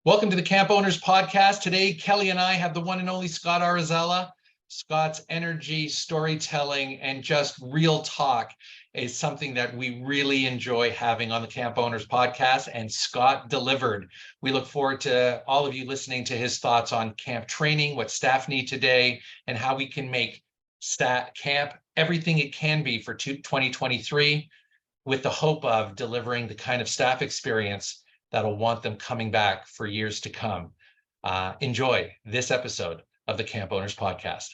Welcome to the Camp Owners Podcast. Today, Kelly and I have the one and only Scott Arizala. Scott's energy, storytelling, and just real talk is something that we really enjoy having on the Camp Owners Podcast, and Scott delivered. We look forward to all of you listening to his thoughts on camp training, what staff need today, and how we can make camp everything it can be for 2023 with the hope of delivering the kind of staff experience that'll want them coming back for years to come. Enjoy this episode of the Camp Owners Podcast.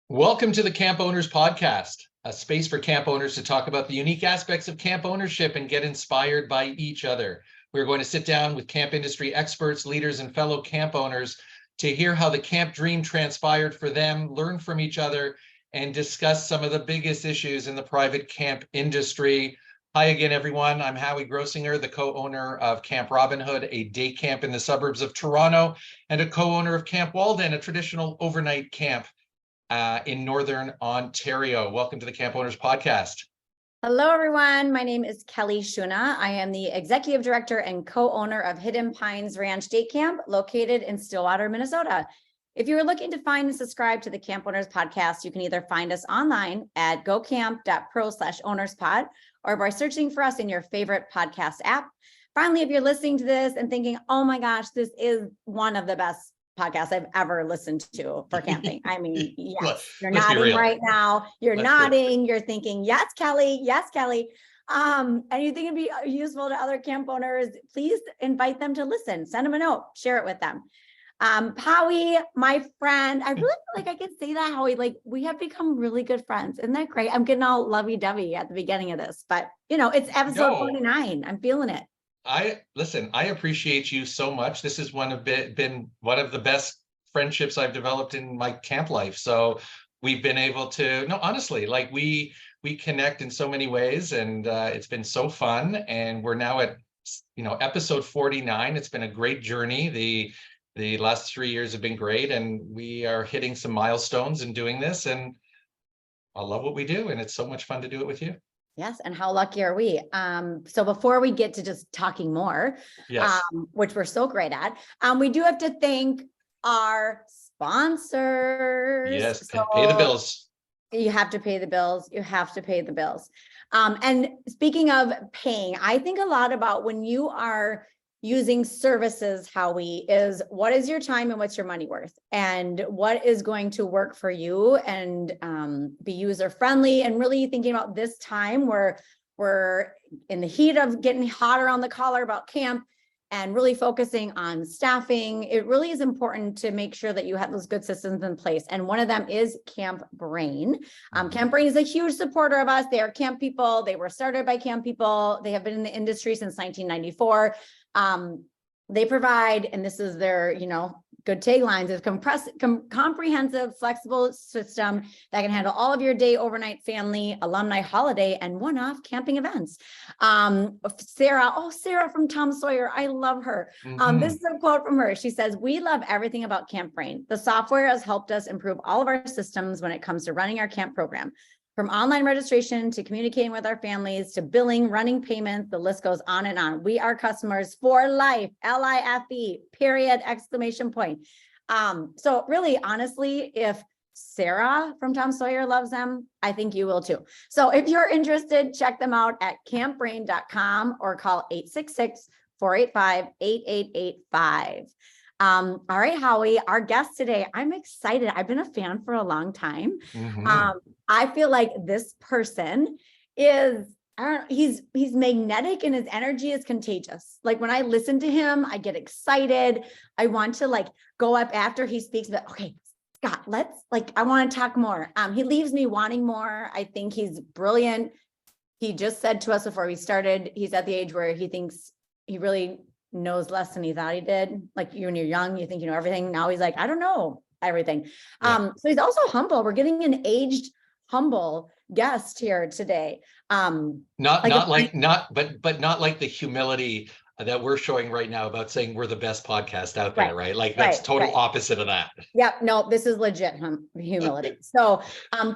Welcome to the Camp Owners Podcast, a space for camp owners to talk about the unique aspects of camp ownership and get inspired by each other. We're going to sit down with camp industry experts, leaders, and fellow camp owners to hear how the camp dream transpired for them, learn from each other, and discuss some of the biggest issues in the private camp industry. Hi again, everyone. I'm Howie Grossinger, the co-owner of Camp Robin Hood, a day camp in the suburbs of Toronto, and a co-owner of Camp Walden, a traditional overnight camp in Northern Ontario. Welcome to the Camp Owners Podcast. Hello, everyone. My name is Kelly Schuna. I am the executive director and co-owner of Hidden Pines Ranch Day Camp, located in Stillwater, Minnesota. If you are looking to find and subscribe to the Camp Owners Podcast, you can either find us online at gocamp.pro/ownerspod or by searching for us in your favorite podcast app. Finally, if you're listening to this and thinking, oh my gosh, this is one of the best podcasts I've ever listened to for camping. I mean, yes, you're nodding right now. You're nodding. You're thinking, yes, Kelly. Yes, Kelly. And you think it'd be useful to other camp owners, please invite them to listen. Send them a note. Share it with them. Howie, my friend, I really feel like I could say that, Howie, like we have become really good friends. Isn't that great? I'm getting all lovey-dovey at the beginning of this, but you know, it's episode 49. I'm feeling it. I appreciate you so much. This has been one of the best friendships I've developed in my camp life. So we've been able to, no, honestly, like we connect in so many ways, and it's been so fun. And we're now at, episode 49. It's been a great journey. The last 3 years have been great, and we are hitting some milestones in doing this, and I love what we do, and it's so much fun to do it with you. Yes, and how lucky are we? So before we get to just talking more, yes, which we're so great at, we do have to thank our sponsors. Yes, so pay the bills. You have to pay the bills. You have to pay the bills. And speaking of paying, I think a lot about when you are using services, Howie, is what is your time and what's your money worth, and what is going to work for you and be user friendly, and really thinking about this time where we're in the heat of getting hotter on the collar about camp and really focusing on staffing. It really is important to make sure that you have those good systems in place. And one of them is CampBrain. CampBrain is a huge supporter of us. They are camp people. They were started by camp people. They have been in the industry since 1994. They provide, and this is their, good taglines, is comprehensive, flexible system that can handle all of your day, overnight, family, alumni, holiday, and one-off camping events. Sarah from Tom Sawyer, I love her. This is a quote from her. She says, "We love everything about CampBrain. The software has helped us improve all of our systems when it comes to running our camp program. From online registration to communicating with our families to billing, running payments, the list goes on and on. We are customers for life, LIFE, period, exclamation point." So really, honestly, if Sarah from Tom Sawyer loves them, I think you will too. So if you're interested, check them out at campbrain.com or call 866-485-8885. All right, Howie, our guest today, I'm excited. I've been a fan for a long time. I feel like this person is, he's magnetic and his energy is contagious. Like when I listen to him, I get excited. I want to go up after he speaks, but okay, Scott, I want to talk more. He leaves me wanting more. I think he's brilliant. He just said to us before we started, he's at the age where he thinks he really knows less than he thought he did. Like when you're young, you think you know everything. Now he's like, I don't know everything. So he's also humble. We're getting an aged, humble guest here today. Not like the humility that we're showing right now about saying we're the best podcast out there, right? Like that's total opposite of that. Yep. No, this is legit humility. So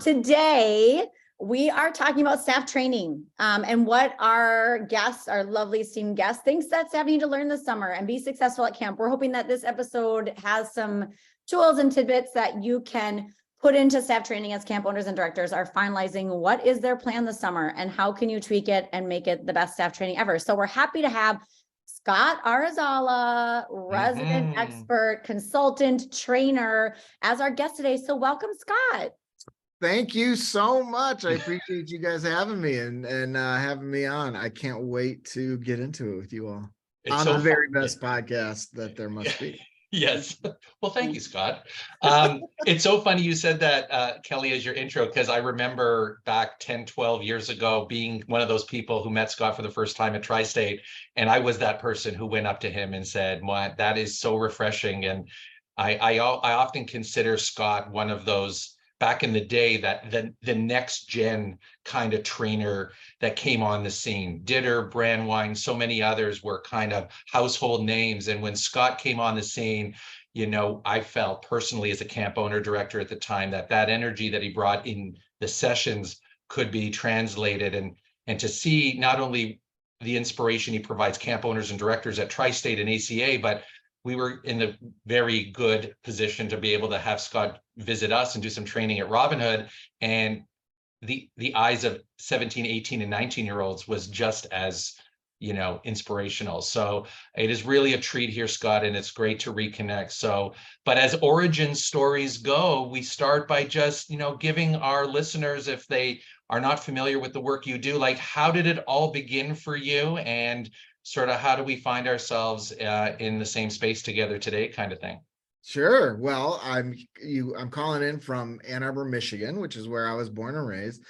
today We are talking about staff training and what our guests, our lovely esteemed guests, thinks that staff need to learn this summer and be successful at camp. We're hoping that this episode has some tools and tidbits that you can put into staff training as camp owners and directors are finalizing what is their plan this summer and how can you tweak it and make it the best staff training ever. So we're happy to have Scott Arizala, resident expert, consultant, trainer, as our guest today. So welcome, Scott. Thank you so much. I appreciate you guys having me and having me on. I can't wait to get into it with you all. It's on so the very fun. best podcast that there must be. Yes. Well, thank you, Scott. It's so funny you said that, Kelly, as your intro, because I remember back 10, 12 years ago being one of those people who met Scott for the first time at Tri-State. And I was that person who went up to him and said, "What, that is so refreshing." And I often consider Scott one of those back in the day that the next gen kind of trainer that came on the scene. Ditter, Brandwine, so many others were kind of household names. And when Scott came on the scene, you know, I felt personally as a camp owner director at the time that energy that he brought in the sessions could be translated and to see not only the inspiration he provides camp owners and directors at Tri-State and ACA, but we were in the very good position to be able to have Scott visit us and do some training at Robin Hood. And the eyes of 17, 18, and 19-year-olds was just as, you know, inspirational. So it is really a treat here, Scott, and it's great to reconnect. So, but as origin stories go, we start by just, you know, giving our listeners, if they are not familiar with the work you do, like, how did it all begin for you? And sort of how do we find ourselves in the same space together today, kind of thing? Sure. Well, I'm calling in from Ann Arbor, Michigan, which is where I was born and raised.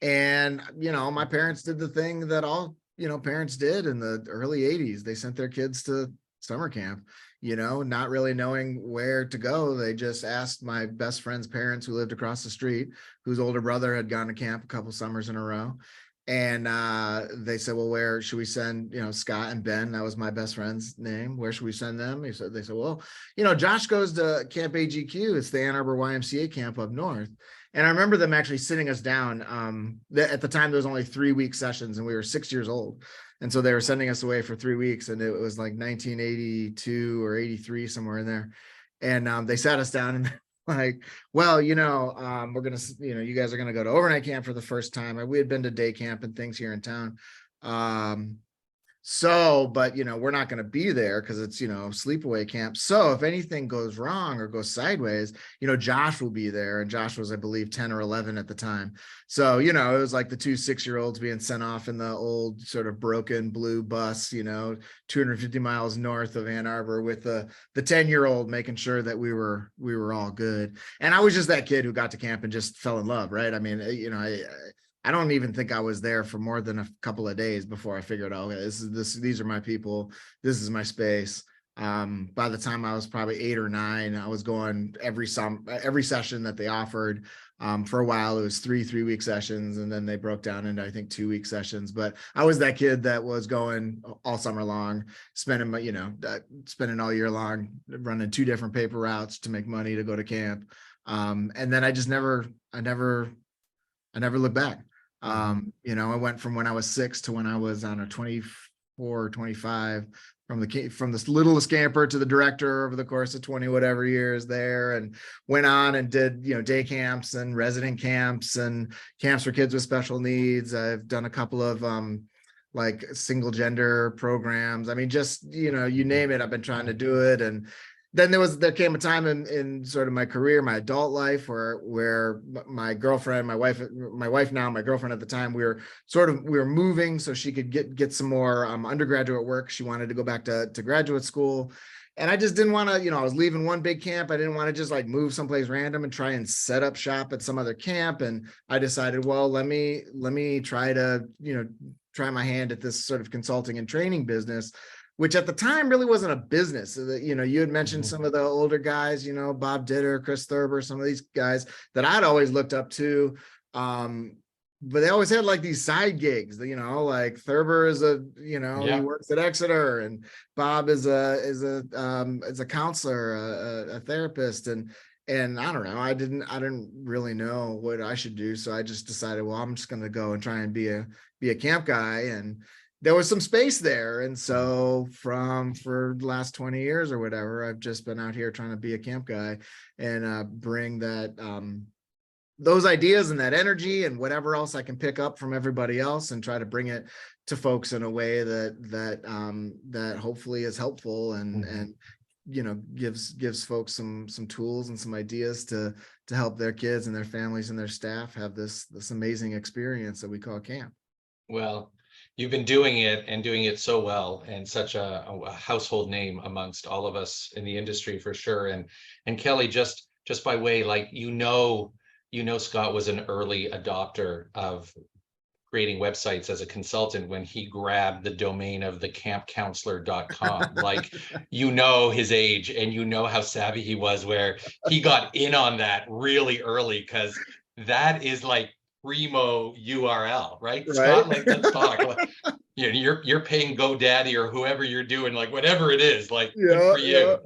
And, you know, my parents did the thing that all, you know, parents did in the early 80s. They sent their kids to summer camp, you know, not really knowing where to go. They just asked my best friend's parents, who lived across the street, whose older brother had gone to camp a couple summers in a row. And they said, well, where should we send, you know, Scott and Ben? That was my best friend's name. Where should we send them? They said, well, you know, Josh goes to Camp AGQ. It's the Ann Arbor YMCA camp up north. And I remember them actually sitting us down. At the time, there was only 3-week sessions and we were 6 years old. And so they were sending us away for 3 weeks. And it was like 1982 or 83, somewhere in there. And they sat us down and like, well, you know, we're going to, you know, you guys are going to go to overnight camp for the first time. We had been to day camp and things here in town. But, you know, we're not going to be there because it's, you know, sleepaway camp. So if anything goes wrong or goes sideways, you know, Josh will be there. And Josh was, I believe, 10 or 11 at the time. So, you know, it was like the 2 6-year-olds being sent off in the old sort of broken blue bus, you know, 250 miles north of Ann Arbor with the 10-year-old making sure that we were all good. And I was just that kid who got to camp and just fell in love. Right. I mean, you know, I don't even think I was there for more than a couple of days before I figured out, okay, these are my people. This is my space. By the time I was probably 8 or 9, I was going every session that they offered. For a while, it was 3-week sessions, and then they broke down into, I think, 2-week sessions. But I was that kid that was going all summer long, spending all year long, running 2 different paper routes to make money to go to camp. And then I never looked back. You know, I went from when I was 6 to when I was on a 24 or 25, from the littlest camper to the director over the course of 20 whatever years there, and went on and did, you know, day camps and resident camps and camps for kids with special needs. I've done a couple of like single gender programs. I mean, just, you know, you name it, I've been trying to do it. And then there came a time in sort of my career, my adult life, where my girlfriend, my wife now, my girlfriend at the time, we were moving so she could get some more undergraduate work. She wanted to go back to graduate school. And I just didn't want to, you know, I was leaving one big camp. I didn't want to just like move someplace random and try and set up shop at some other camp. And I decided, well, let me try to, you know, try my hand at this sort of consulting and training business, which at the time really wasn't a business. You know, you had mentioned some of the older guys, you know, Bob Ditter, Chris Thurber, some of these guys that I'd always looked up to. But they always had like these side gigs, you know, like Thurber is he works at Exeter, and Bob is a counselor, a therapist. And And I don't know, I didn't really know what I should do. So I just decided, well, I'm just going to go and try and be a camp guy. And there was some space there. And so for the last 20 years or whatever, I've just been out here trying to be a camp guy and bring that, those ideas and that energy and whatever else I can pick up from everybody else and try to bring it to folks in a way that hopefully is helpful and gives folks some tools and some ideas to help their kids and their families and their staff have this amazing experience that we call camp. Well, you've been doing it and doing it so well, and such a household name amongst all of us in the industry for sure. And Kelly, just by way, like, Scott was an early adopter of creating websites as a consultant when he grabbed the domain of the campcounselor.com. Like, his age and how savvy he was, where he got in on that really early, because that is like primo URL, right? Scott, like, let's talk. Like, you're paying GoDaddy or whoever you're doing, like, whatever it is, like, good for you.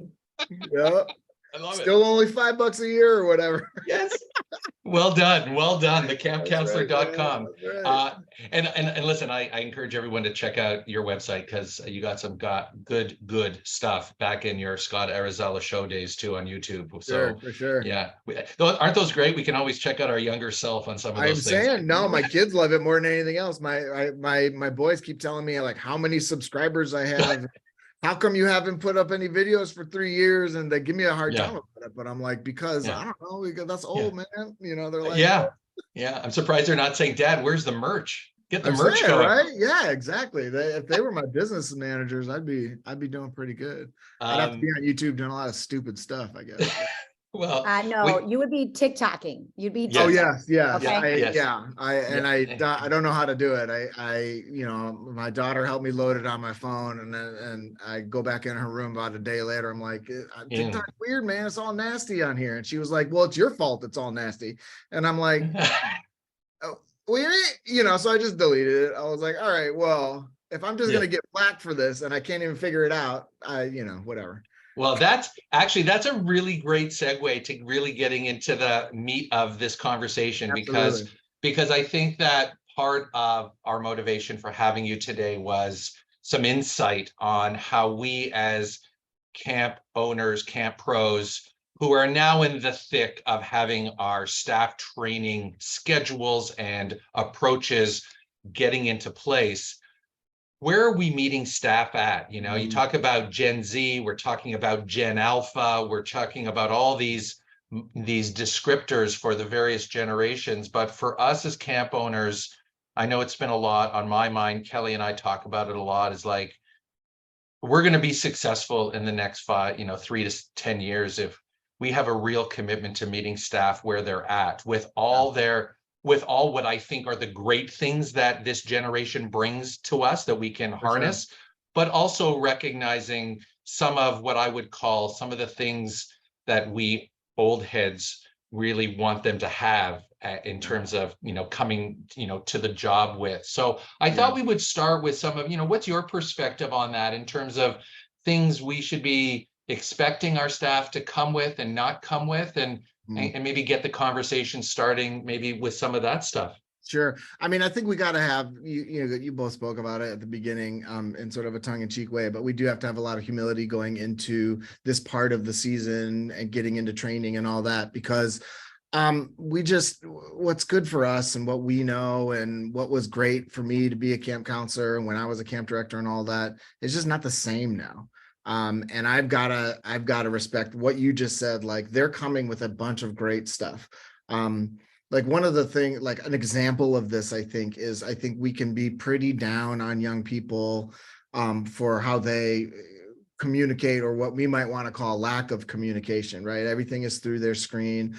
Yeah. I love it. Still only $5 a year or whatever. Yes. Well done. The campcounselor.com. Right. And listen, I encourage everyone to check out your website, because you got good stuff back in your Scott Arizala show days too on YouTube. So for sure. Yeah. Aren't those great? We can always check out our younger self on some of those things. I'm saying, no, my kids love it more than anything else. My boys keep telling me, like, how many subscribers I have. How come you haven't put up any videos for 3 years? And they give me a hard time about it, but I'm like, because I don't know, that's old, man. They're like, yeah. I'm surprised they're not saying, Dad, where's the merch? Get the merch going. Right? Yeah, exactly. If they were my business managers, I'd be doing pretty good. I'd have to be on YouTube doing a lot of stupid stuff, I guess. Well, no, you would be TikToking. You'd be. Oh yes. Okay. I don't know how to do it. My daughter helped me load it on my phone, and I go back in her room about a day later. I'm like, TikTok's weird, man. It's all nasty on here. And she was like, well, it's your fault. It's all nasty. And I'm like, oh, so I just deleted it. I was like, all right, well, if I'm just gonna get flack for this and I can't even figure it out, whatever. Well, that's a really great segue to really getting into the meat of this conversation. Absolutely. because I think that part of our motivation for having you today was some insight on how we, as camp owners, camp pros, who are now in the thick of having our staff training schedules and approaches getting into place, where are we meeting staff at? You talk about Gen Z, we're talking about Gen Alpha, we're talking about all these descriptors for the various generations. But for us as camp owners, I know it's been a lot on my mind. Kelly and I talk about it a lot. Is like, we're going to be successful in the next 3 to 10 years if we have a real commitment to meeting staff where they're at, with all what I think are the great things that this generation brings to us that we can harness, but also recognizing some of what I would call some of the things that we old heads really want them to have in terms of, coming, to the job with. So I thought we would start with some of, what's your perspective on that in terms of things we should be expecting our staff to come with and not come with, and maybe get the conversation starting maybe with some of that stuff. Sure. I mean, I think we got to have, you both spoke about it at the beginning in sort of a tongue-in-cheek way, but we do have to have a lot of humility going into this part of the season and getting into training and all that, because what's good for us and what we know and what was great for me to be a camp counselor and when I was a camp director and all that is just not the same now. And I've got to respect what you just said. Like, they're coming with a bunch of great stuff. Like, one of the things, like an example of this, I think we can be pretty down on young people for how they communicate, or what we might want to call lack of communication, right? Everything is through their screen.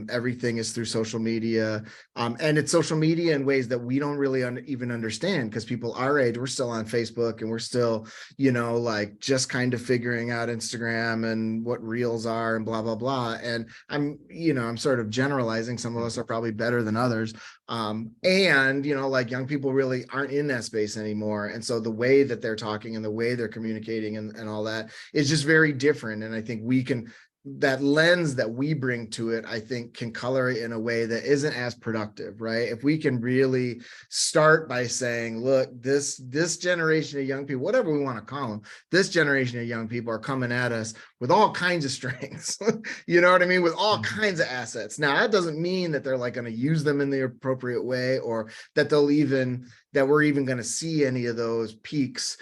Everything is through social media. And it's social media in ways that we don't really even understand, because people our age, we're still on Facebook and we're still, like just kind of figuring out Instagram and what reels are and blah, blah, blah. And I'm sort of generalizing. Some of us are probably better than others. And, like, young people really aren't in that space anymore. And so the way that they're talking and the way they're communicating and all that is just very different. And I think we can that lens that we bring to it, I think, can color it in a way that isn't as productive, right? If we can really start by saying, look, this generation of young people, whatever we want to call them, this generation of young people are coming at us with all kinds of strengths, you know what I mean? With all kinds of assets. Now, that doesn't mean that they're like going to use them in the appropriate way, or that we're even going to see any of those peaks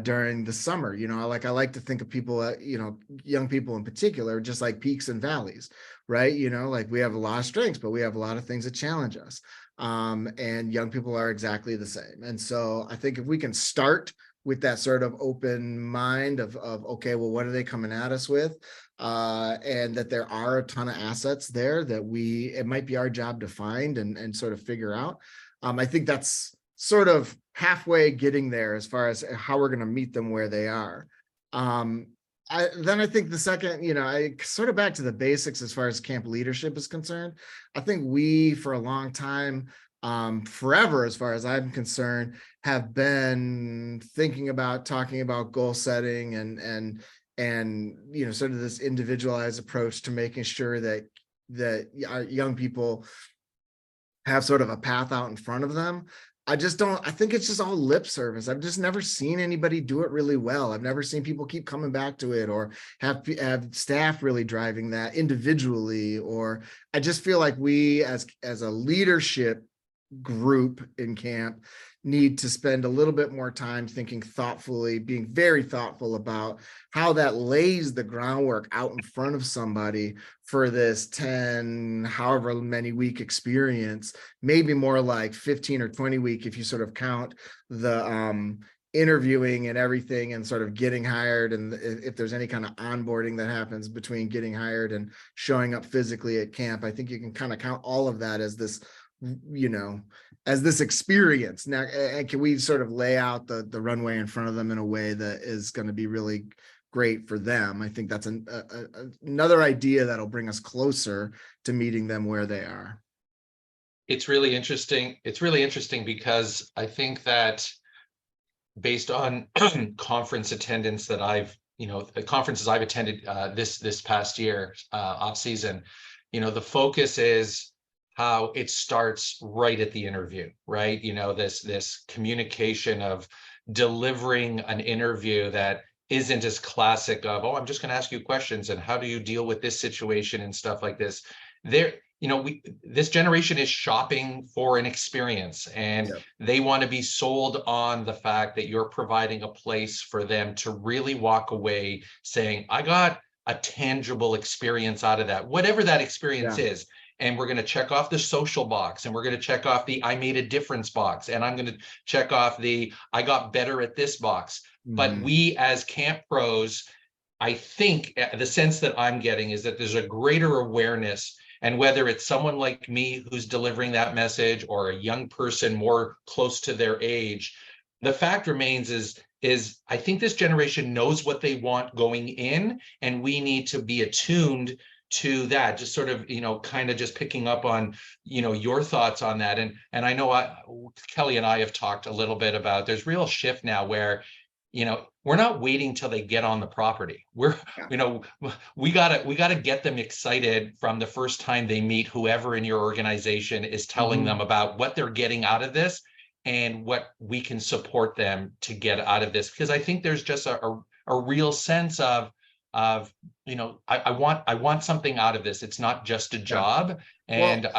during the summer. You know, like I like to think of people, you know, young people in particular, just like peaks and valleys, right? You know, like we have a lot of strengths, but we have a lot of things that challenge us. And young people are exactly the same. And so I think if we can start with that sort of open mind of okay, well, what are they coming at us with? And that there are a ton of assets there that it might be our job to find and sort of figure out. I think that's sort of halfway getting there as far as how we're going to meet them where they are. Then I think the second, you know, I sort of back to the basics as far as camp leadership is concerned. I think we, for a long time, forever, as far as I'm concerned, have been thinking about talking about goal setting and you know, sort of this individualized approach to making sure that our young people have sort of a path out in front of them. I think it's just all lip service. I've just never seen anybody do it really well. I've never seen people keep coming back to it, or have staff really driving that individually. Or I just feel like we as a leadership group in camp need to spend a little bit more time thinking thoughtfully, being very thoughtful about how that lays the groundwork out in front of somebody for this 10, however many week experience, maybe more like 15 or 20 week, if you sort of count the interviewing and everything and sort of getting hired. And if there's any kind of onboarding that happens between getting hired and showing up physically at camp, I think you can kind of count all of that as this, you know, as this experience. Now, and can we sort of lay out the runway in front of them in a way that is going to be really great for them? I think that's another idea that'll bring us closer to meeting them where they are. It's really interesting. It's really interesting because I think that based on conference attendance that conferences I've attended this past year, off season, you know, the focus is how it starts right at the interview, right? You know, this communication of delivering an interview that isn't as classic of, oh, I'm just going to ask you questions and how do you deal with this situation and stuff like this. This generation is shopping for an experience, and they want to be sold on the fact that you're providing a place for them to really walk away saying, I got a tangible experience out of that, whatever that experience is. And we're going to check off the social box, and we're going to check off the I made a difference box, and I'm going to check off the I got better at this box. But we as camp pros, I think the sense that I'm getting is that there's a greater awareness, and whether it's someone like me who's delivering that message or a young person more close to their age, the fact remains is I think this generation knows what they want going in, and we need to be attuned to that. Just sort of, you know, kind of just picking up on, you know, your thoughts on that. And I know Kelly and I have talked a little bit about, there's real shift now where, you know, we're not waiting till they get on the property. You know, we gotta get them excited from the first time they meet whoever in your organization is telling them about what they're getting out of this and what we can support them to get out of this. Because I think there's just a real sense of, you know, I want something out of this. It's not just a job. And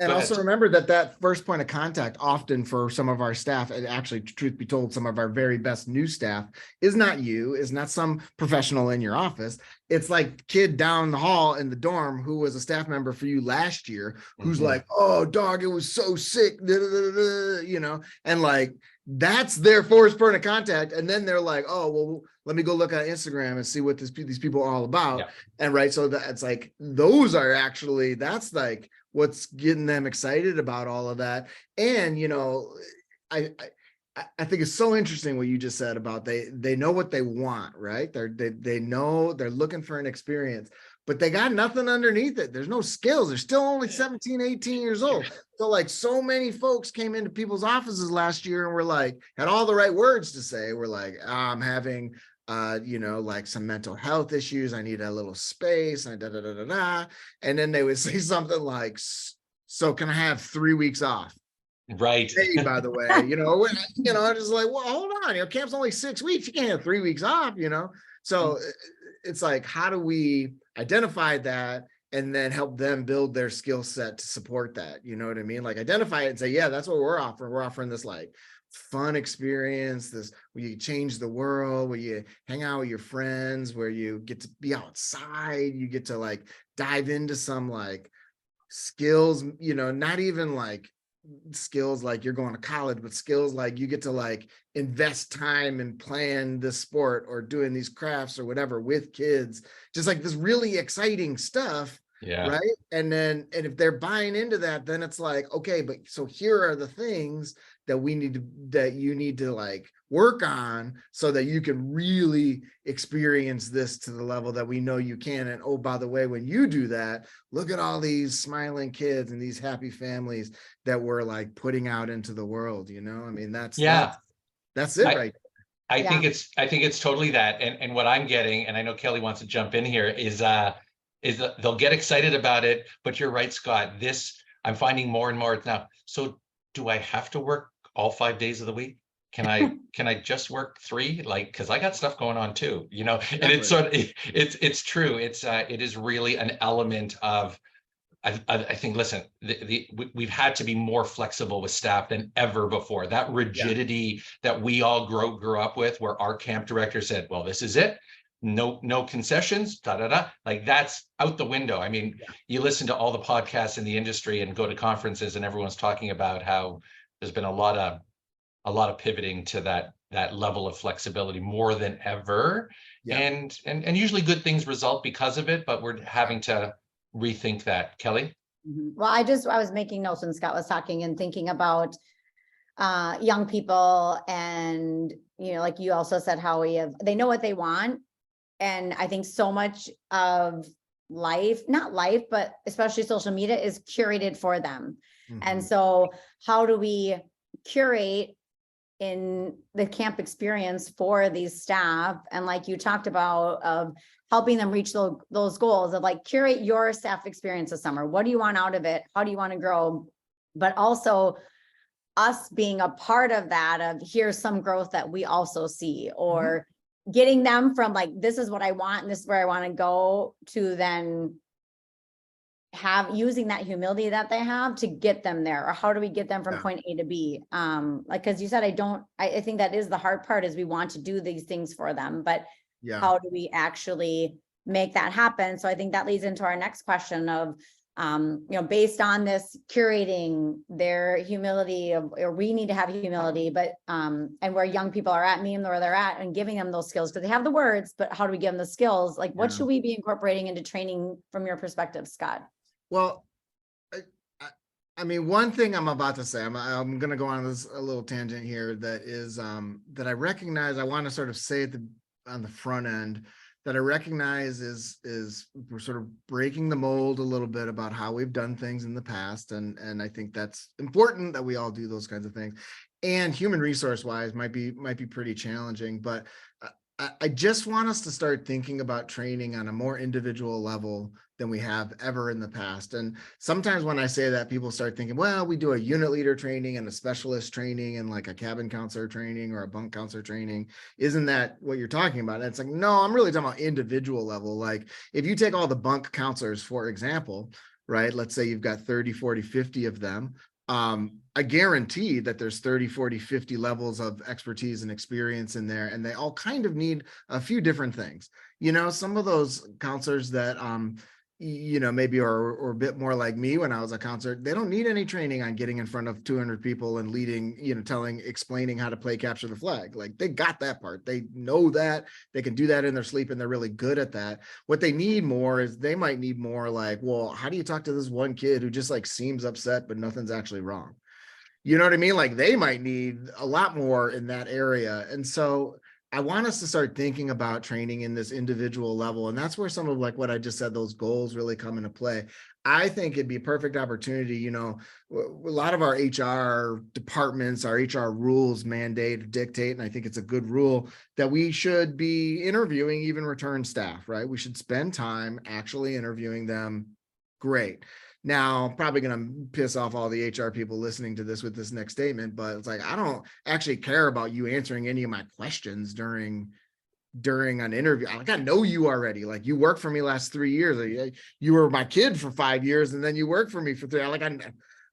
and also remember that first point of contact often for some of our staff, and actually, truth be told, some of our very best new staff is not you, is not some professional in your office. It's like kid down the hall in the dorm who was a staff member for you last year, who's like, oh dog, it was so sick, you know, and like, that's their first point of contact. And then they're like, oh, well, let me go look at Instagram and see what these people are all about. And right. So that's like, that's like what's getting them excited about all of that. And, you know, I think it's so interesting what you just said about they know what they want, right? They know they're looking for an experience, but they got nothing underneath it. There's no skills. They're still only 17, 18 years old. So like so many folks came into people's offices last year and were like, had all the right words to say. We're like, I'm having like some mental health issues. I need a little space and da da da da da. And then they would say something like, so can I have 3 weeks off? Right. Hey, by the way, I'm just like, well, hold on, camp's only 6 weeks. You can't have 3 weeks off, So it's like, how do we identify that and then help them build their skill set to support that? You know what I mean? Like identify it and say, yeah, that's what we're offering. We're offering this like fun experience, this where you change the world, where you hang out with your friends, where you get to be outside, you get to like dive into some like skills, not even like skills like you're going to college, but skills like you get to like invest time and plan this sport or doing these crafts or whatever with kids, just like this really exciting stuff. Yeah. Right. And if they're buying into that, then it's like, okay, but so here are the things that you need to like work on so that you can really experience this to the level that we know you can. And oh, by the way, when you do that, look at all these smiling kids and these happy families that we're like putting out into the world. I mean, that's it, right? I think it's totally that. And what I'm getting, and I know Kelly wants to jump in here, is that they'll get excited about it. But you're right, Scott. I'm finding more and more now. So do I have to work all 5 days of the week? Can I just work 3? Like, because I got stuff going on too, and it's sort of, it's true. It is really an element of, I think, listen, we've had to be more flexible with staff than ever before. That rigidity that we all grew up with, where our camp director said, well, this is it. No concessions, like that's out the window. I mean, you listen to all the podcasts in the industry and go to conferences and everyone's talking about how there's been a lot of pivoting to that level of flexibility more than ever. And usually good things result because of it, but we're having to rethink that. Kelly? Well, I was making notes when Scott was talking and thinking about young people, and like you also said, Howie, they know what they want. And I think so much of not life, but especially social media is curated for them. And so how do we curate in the camp experience for these staff? And like you talked about, of helping them reach those goals of like curate your staff experience this summer. What do you want out of it? How do you want to grow? But also us being a part of that, of here's some growth that we also see, or getting them from like, this is what I want and this is where I want to go, to then using that humility that they have to get them there. Or how do we get them from point A to B? Like, cause you said, I think that is the hard part, is we want to do these things for them, but how do we actually make that happen? So I think that leads into our next question of, based on this curating their humility, or we need to have humility, but, and where young people are at, meeting where they're at and giving them those skills, because they have the words, but how do we give them the skills? Like, what should we be incorporating into training from your perspective, Scott? Well, I mean, one thing I'm about to say, I'm going to go on this a little tangent here, that is, that I recognize, I want to sort of say on the front end, that I recognize is we're sort of breaking the mold a little bit about how we've done things in the past. And I think that's important, that we all do those kinds of things. And human resource wise might be pretty challenging, but I just want us to start thinking about training on a more individual level than we have ever in the past. And sometimes when I say that, people start thinking, well, we do a unit leader training and a specialist training and like a cabin counselor training or a bunk counselor training. Isn't that what you're talking about? And it's like, no, I'm really talking about individual level. Like if you take all the bunk counselors, for example, right? Let's say you've got 30, 40, 50 of them. I guarantee that there's 30, 40, 50 levels of expertise and experience in there, and they all kind of need a few different things. Some of those counselors that, maybe are a bit more like me when I was a counselor, they don't need any training on getting in front of 200 people and leading, explaining how to play capture the flag. Like they got that part. They know that they can do that in their sleep and they're really good at that. What they need more is they might need more like, well, how do you talk to this one kid who just like seems upset, but nothing's actually wrong? You know what I mean? Like they might need a lot more in that area. And so I want us to start thinking about training in this individual level. And that's where some of like what I just said, those goals really come into play. I think it'd be a perfect opportunity. You know, a lot of our HR departments, our HR rules mandate, dictate, and I think it's a good rule that we should be interviewing even return staff, right? We should spend time actually interviewing them. Great. Now, I'm probably going to piss off all the HR people listening to this with this next statement, but it's like, I don't actually care about you answering any of my questions during an interview. Like, I know you already. Like, you worked for me last 3 years. You were my kid for 5 years, and then you worked for me for 3. Like,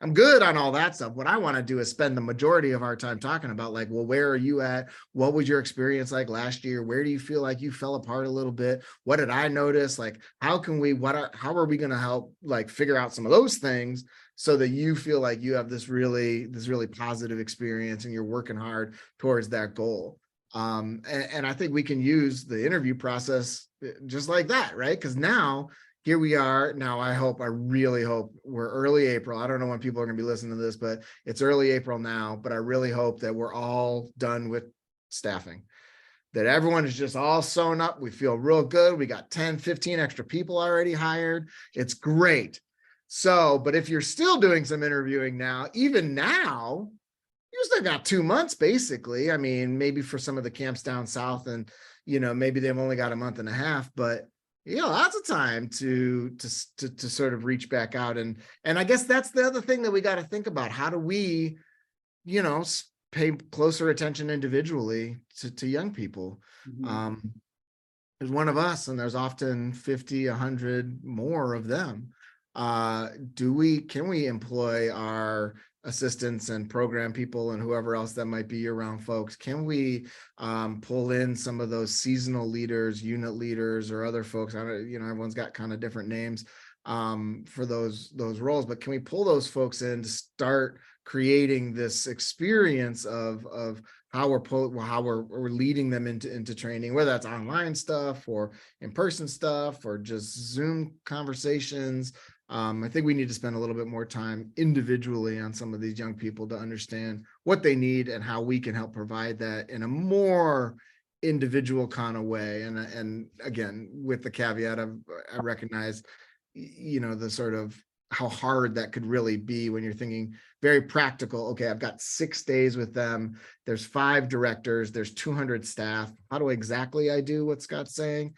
I'm good on all that stuff. What I want to do is spend the majority of our time talking about, like, well, where are you at? What was your experience like last year? Where do you feel like you fell apart a little bit? What did I notice? Like, how are we going to help, like, figure out some of those things so that you feel like you have this really positive experience and you're working hard towards that goal. And I think we can use the interview process just like that, right? Because now here we are. Now, I really hope we're early April. I don't know when people are going to be listening to this, but it's early April now. But I really hope that we're all done with staffing, that everyone is just all sewn up. We feel real good. We got 10, 15 extra people already hired. It's great. So, but if you're still doing some interviewing now, even now, you still got 2 months, basically. I mean, maybe for some of the camps down south, and, you know, maybe they've only got a month and a half, but you know, lots of time to sort of reach back out. And I guess that's the other thing that we got to think about. How do we, you know, pay closer attention individually to young people? Mm-hmm. There's one of us, and there's often 50, 100 more of them. Can we employ our assistants and program people and whoever else that might be year-round folks? Can we pull in some of those seasonal leaders, unit leaders, or other folks? I don't, you know, everyone's got kind of different names for those roles, but can we pull those folks in to start creating this experience of how we're leading them into training, whether that's online stuff or in-person stuff or just Zoom conversations. I think we need to spend a little bit more time individually on some of these young people to understand what they need and how we can help provide that in a more individual kind of way. And again, with the caveat of, I recognize, you know, the sort of how hard that could really be when you're thinking very practical. Okay, I've got 6 days with them. There's 5 directors. There's 200 staff. How do exactly I do what Scott's saying?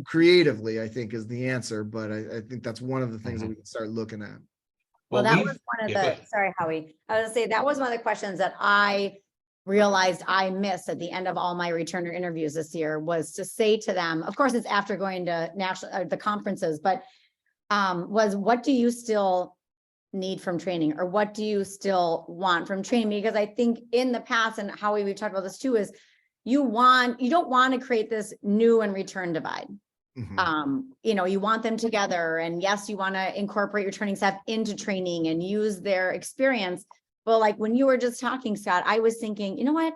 Creatively, I think, is the answer, but I think that's one of the things that we can start looking at. Well, that was one of the, sorry, Howie, I was gonna say, that was one of the questions that I realized I missed at the end of all my returner interviews this year, was to say to them, of course, it's after going to the conferences, but was, what do you still need from training, or what do you still want from training? Because I think in the past, and Howie, we've talked about this too, is you don't want to create this new and return divide. Mm-hmm. You know, you want them together, and yes, you want to incorporate your training staff into training and use their experience. But like when you were just talking, Scott, I was thinking, you know what?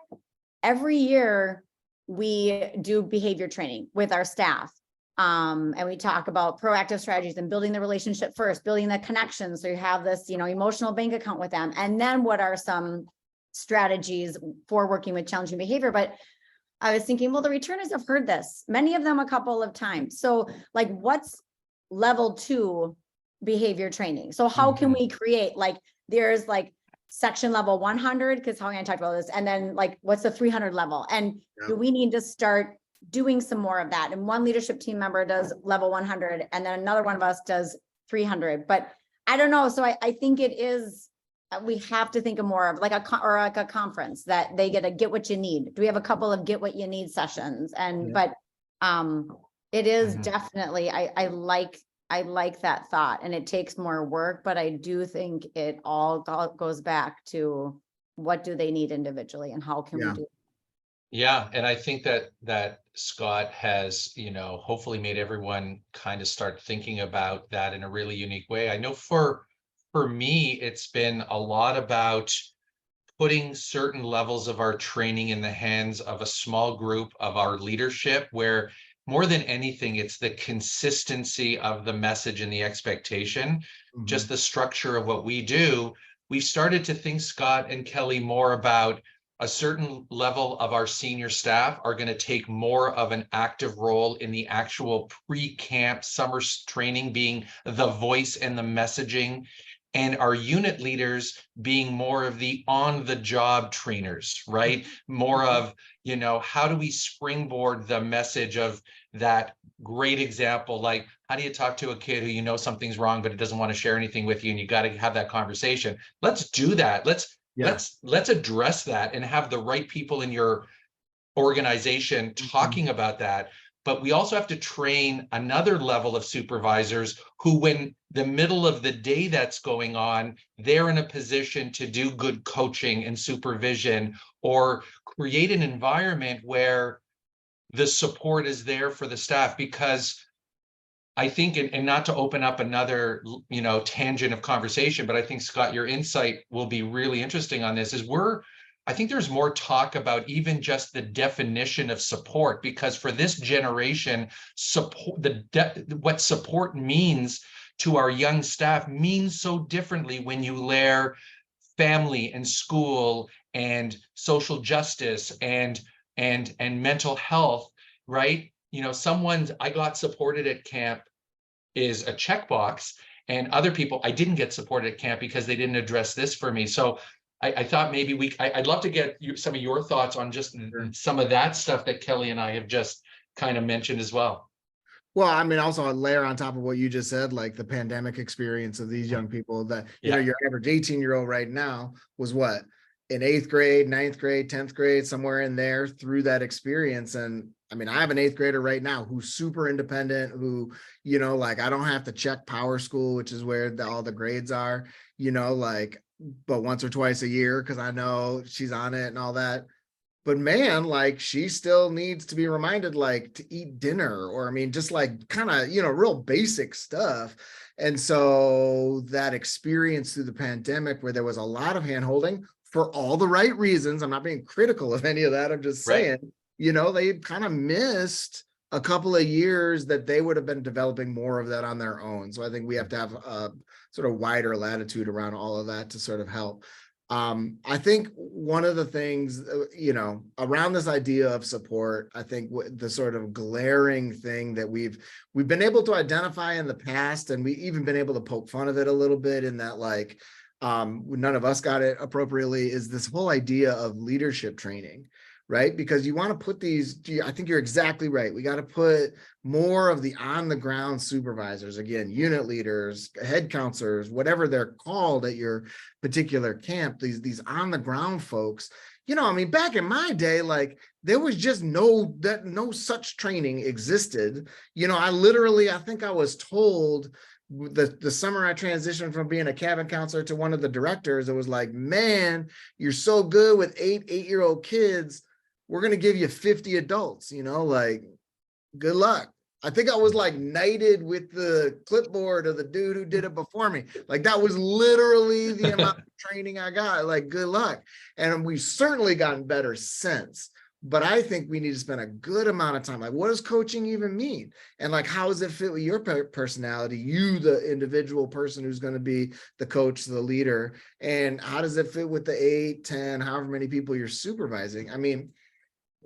Every year we do behavior training with our staff. And we talk about proactive strategies and building the relationship first, building the connections. So you have this, you know, emotional bank account with them. And then what are some strategies for working with challenging behavior? But I was thinking, well, the returners have heard this, many of them a couple of times. So like, what's level 2 behavior training? So how can we create, like, there's like section level 100, because Howie and I talked about this, and then like, what's the 300 level? And do we need to start doing some more of that? And one leadership team member does level 100, and then another one of us does 300, but I don't know. So I think it is, we have to think of more of like a conference that they get what you need. Do we have a couple of get what you need sessions? And but it is definitely, I like that thought, and it takes more work, but I do think it all goes back to what do they need individually and how can we do it? Yeah, and I think that Scott has, you know, hopefully made everyone kind of start thinking about that in a really unique way. I know for me, it's been a lot about putting certain levels of our training in the hands of a small group of our leadership, where more than anything, it's the consistency of the message and the expectation, just the structure of what we do. We've started to think, Scott and Kelly, more about a certain level of our senior staff are going to take more of an active role in the actual pre-camp summer training, being the voice and the messaging, and our unit leaders being more of the on-the-job trainers, right? More of, you know, how do we springboard the message of that great example? Like, how do you talk to a kid who you know something's wrong, but it doesn't want to share anything with you, and you got to have that conversation? Let's do that. Let's address that and have the right people in your organization talking about that. But we also have to train another level of supervisors who, when the middle of the day that's going on, they're in a position to do good coaching and supervision, or create an environment where the support is there for the staff. Because I think, and not to open up another, you know, tangent of conversation, but I think, Scott, your insight will be really interesting on this, is I think there's more talk about even just the definition of support, because for this generation, support, what support means to our young staff means so differently when you layer family and school and social justice and mental health, right? You know, I got supported at camp is a checkbox, and other people, I didn't get supported at camp because they didn't address this for me. So I thought maybe I'd love to get some of your thoughts on just some of that stuff that Kelly and I have just kind of mentioned as well. Well, I mean, also a layer on top of what you just said, like the pandemic experience of these young people, that, you know, your average 18-year-old right now was what, in 8th grade, 9th grade, 10th grade, somewhere in there through that experience. And I mean, I have an 8th grader right now who's super independent, who, you know, like, I don't have to check Power School, which is where all the grades are, you know, like, but once or twice a year, because I know she's on it and all that. But man, like, she still needs to be reminded, like, to eat dinner, or I mean, just like kind of, you know, real basic stuff. And so that experience through the pandemic, where there was a lot of handholding for all the right reasons, I'm not being critical of any of that, I'm just saying, you know, they kind of missed a couple of years that they would have been developing more of that on their own. So I think we have to have a sort of wider latitude around all of that to sort of help. I think one of the things, you know, around this idea of support, I think the sort of glaring thing that we've been able to identify in the past, and we even been able to poke fun of it a little bit, in that, like, none of us got it appropriately, is this whole idea of leadership training, right? Because you want to put these, I think you're exactly right. We got to put more of the on the ground supervisors, again, unit leaders, head counselors, whatever they're called at your particular camp, these on the ground folks. You know, I mean, back in my day, like, there was just no such training existed. You know, I think I was told the summer I transitioned from being a cabin counselor to one of the directors, it was like, man, you're so good with 8-year-old kids, we're going to give you 50 adults, you know, like, good luck. I think I was like knighted with the clipboard of the dude who did it before me. Like, that was literally the amount of training I got. Like, good luck. And we've certainly gotten better since. But I think we need to spend a good amount of time. Like, what does coaching even mean? And like, how does it fit with your personality? You, the individual person who's going to be the coach, the leader. And how does it fit with the 8, 10, however many people you're supervising? I mean,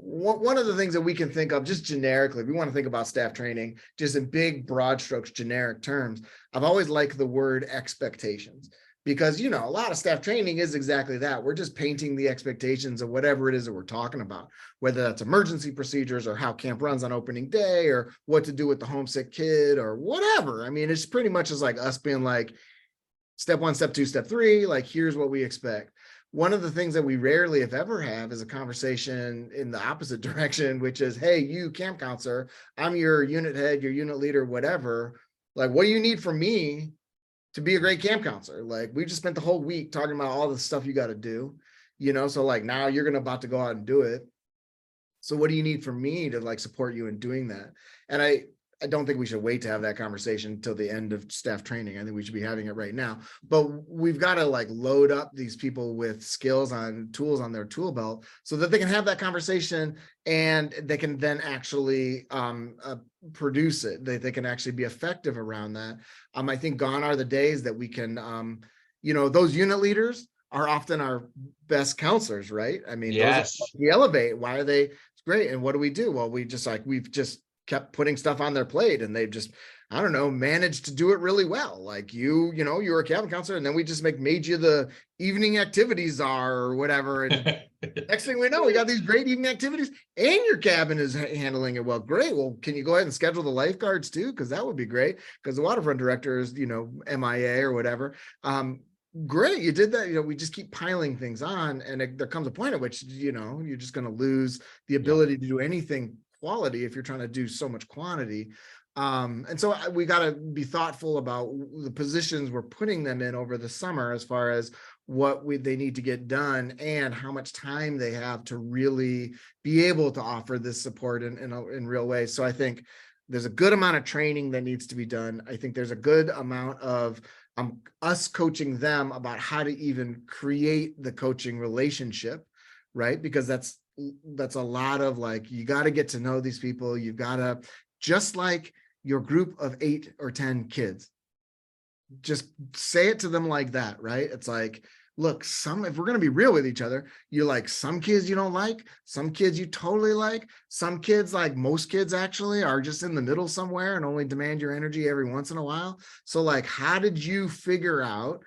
one of the things that we can think of just generically, if we want to think about staff training, just in big, broad strokes, generic terms, I've always liked the word expectations, because, you know, a lot of staff training is exactly that. We're just painting the expectations of whatever it is that we're talking about, whether that's emergency procedures, or how camp runs on opening day, or what to do with the homesick kid, or whatever. I mean, it's pretty much just like us being like, step 1, step 2, step 3, like, here's what we expect. One of the things that we rarely, if ever, have is a conversation in the opposite direction, which is, hey, you camp counselor, I'm your unit head, your unit leader, whatever. Like, what do you need from me to be a great camp counselor? Like, we just spent the whole week talking about all the stuff you got to do, you know? So like, now you're about to go out and do it. So what do you need from me to like support you in doing that? And I don't think we should wait to have that conversation until the end of staff training. I think we should be having it right now, but we've got to like load up these people with skills on tools on their tool belt so that they can have that conversation, and they can then actually produce it. They can actually be effective around that. I think gone are the days that we can, you know, those unit leaders, are often our best counselors, right? I mean, those are Yes. we elevate. Why are they? It's great. And what do we do? Well, we've just kept putting stuff on their plate, and they've just, I don't know, managed to do it really well. Like you know, you're a cabin counselor, and then we just made you the evening activities czar or whatever. And next thing we know, we got these great evening activities, and your cabin is handling it well. Great. Well, can you go ahead and schedule the lifeguards too? Because that would be great. Because the waterfront director is, you know, MIA or whatever. Great, you did that. You know, we just keep piling things on, and there comes a point at which, you know, you're just going to lose the ability to do anything quality if you're trying to do so much quantity. And so we got to be thoughtful about the positions we're putting them in over the summer, as far as what they need to get done and how much time they have to really be able to offer this support in real ways. So I think there's a good amount of training that needs to be done. I think there's a good amount of us coaching them about how to even create the coaching relationship, right? Because that's a lot of, like, you got to get to know these people. You've got to, just like your group of 8 or 10 kids, just say it to them like that, right? It's like, look, if we're going to be real with each other, you like some kids you don't like, some kids you totally like, some kids, like most kids actually, are just in the middle somewhere and only demand your energy every once in a while. So like, how did you figure out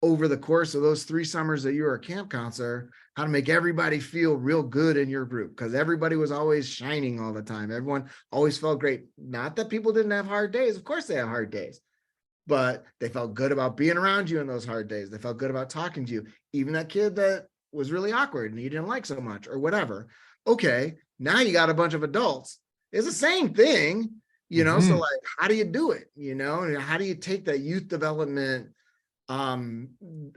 over the course of those 3 summers that you were a camp counselor, how to make everybody feel real good in your group? Because everybody was always shining all the time. Everyone always felt great. Not that people didn't have hard days. Of course they have hard days. But they felt good about being around you in those hard days. They felt good about talking to you. Even that kid that was really awkward and you didn't like so much or whatever. Okay, now you got a bunch of adults. It's the same thing, you know? So like, how do you do it? You know, and how do you take that youth development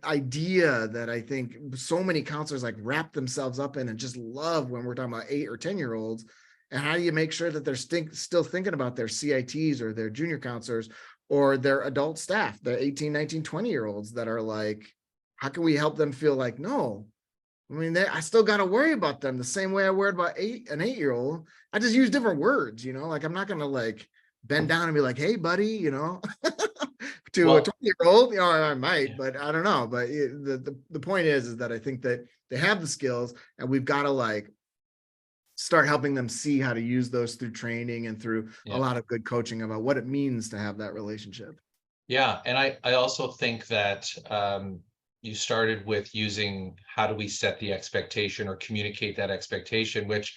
idea that I think so many counselors like wrap themselves up in and just love when we're talking about 8 or 10-year-olds? And how do you make sure that they're still thinking about their CITs or their junior counselors or their adult staff, the 18, 19, 20-year-olds that are like, how can we help them feel like, no, I mean, I still got to worry about them the same way I worried about an 8-year-old. I just use different words, you know, like I'm not going to like bend down and be like, hey, buddy, you know, to a 20-year-old, you know, I might, but I don't know. But the point is that I think that they have the skills, and we've got to like start helping them see how to use those through training and through a lot of good coaching about what it means to have that relationship. Yeah. And I also think that you started with using, how do we set the expectation or communicate that expectation, which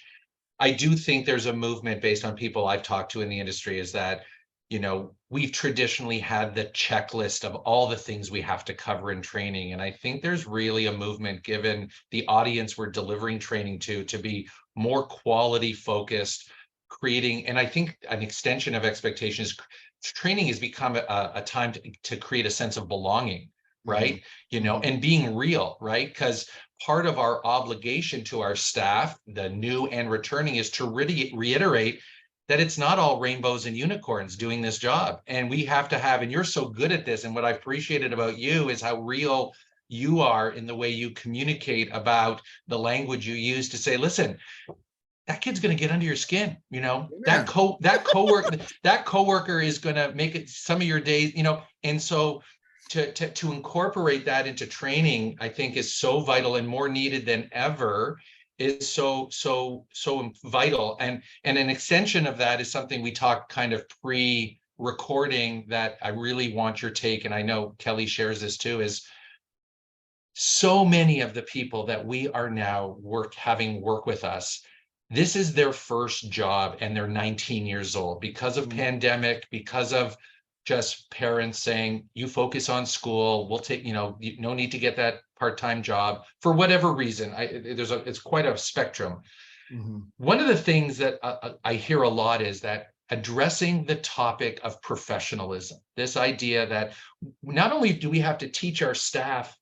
I do think there's a movement based on people I've talked to in the industry, is that, you know, we've traditionally had the checklist of all the things we have to cover in training. And I think there's really a movement, given the audience we're delivering training to be more quality focused, creating, and I think an extension of expectations, training has become a time to create a sense of belonging, right? You know, and being real, right? Because part of our obligation to our staff, the new and returning, is to reiterate that it's not all rainbows and unicorns doing this job. And we have to have, and you're so good at this, and what I appreciated about you is how real you are in the way you communicate about the language you use to say, listen, that kid's going to get under your skin, you know, that coworker is going to make it some of your days, you know. And so to incorporate that into training, I think is so vital and more needed than ever. Is so vital. And an extension of that is something we talked kind of pre-recording that I really want your take, and I know Kelly shares this too, is so many of the people that we are now having work with us, this is their first job and they're 19 years old because of pandemic, because of just parents saying, you focus on school, we'll take, you know, no need to get that part-time job for whatever reason. It's quite a spectrum. One of the things that I hear a lot is that addressing the topic of professionalism, this idea that not only do we have to teach our staff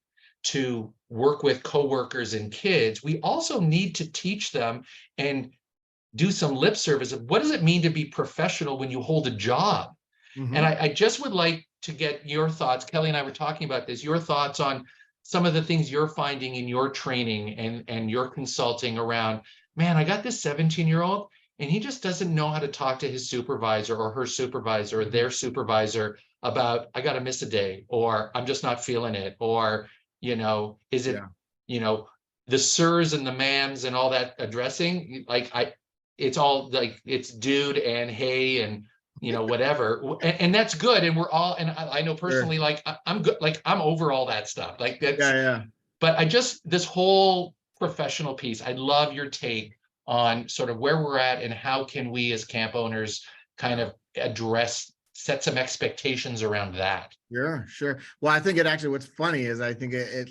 to work with coworkers and kids, we also need to teach them and do some lip service of what does it mean to be professional when you hold a job. And I just would like to get your thoughts. Kelly and I were talking about this, your thoughts on some of the things you're finding in your training and your consulting around, man, I got this 17-year-old and he just doesn't know how to talk to his supervisor or her supervisor or their supervisor about, I got to miss a day, or I'm just not feeling it, or Is it, Yeah. the sirs and the ma'ams and all that addressing, like it's all like it's dude and hey and whatever. And that's good. And we're all, and I know Sure. personally, like I'm good, like I'm over all that stuff. Like that's, Yeah, yeah. but this whole professional piece, I love your take on sort of where we're at and how can we as camp owners kind of set some expectations around that. Sure, sure. Well, I think it actually, what's funny is I think it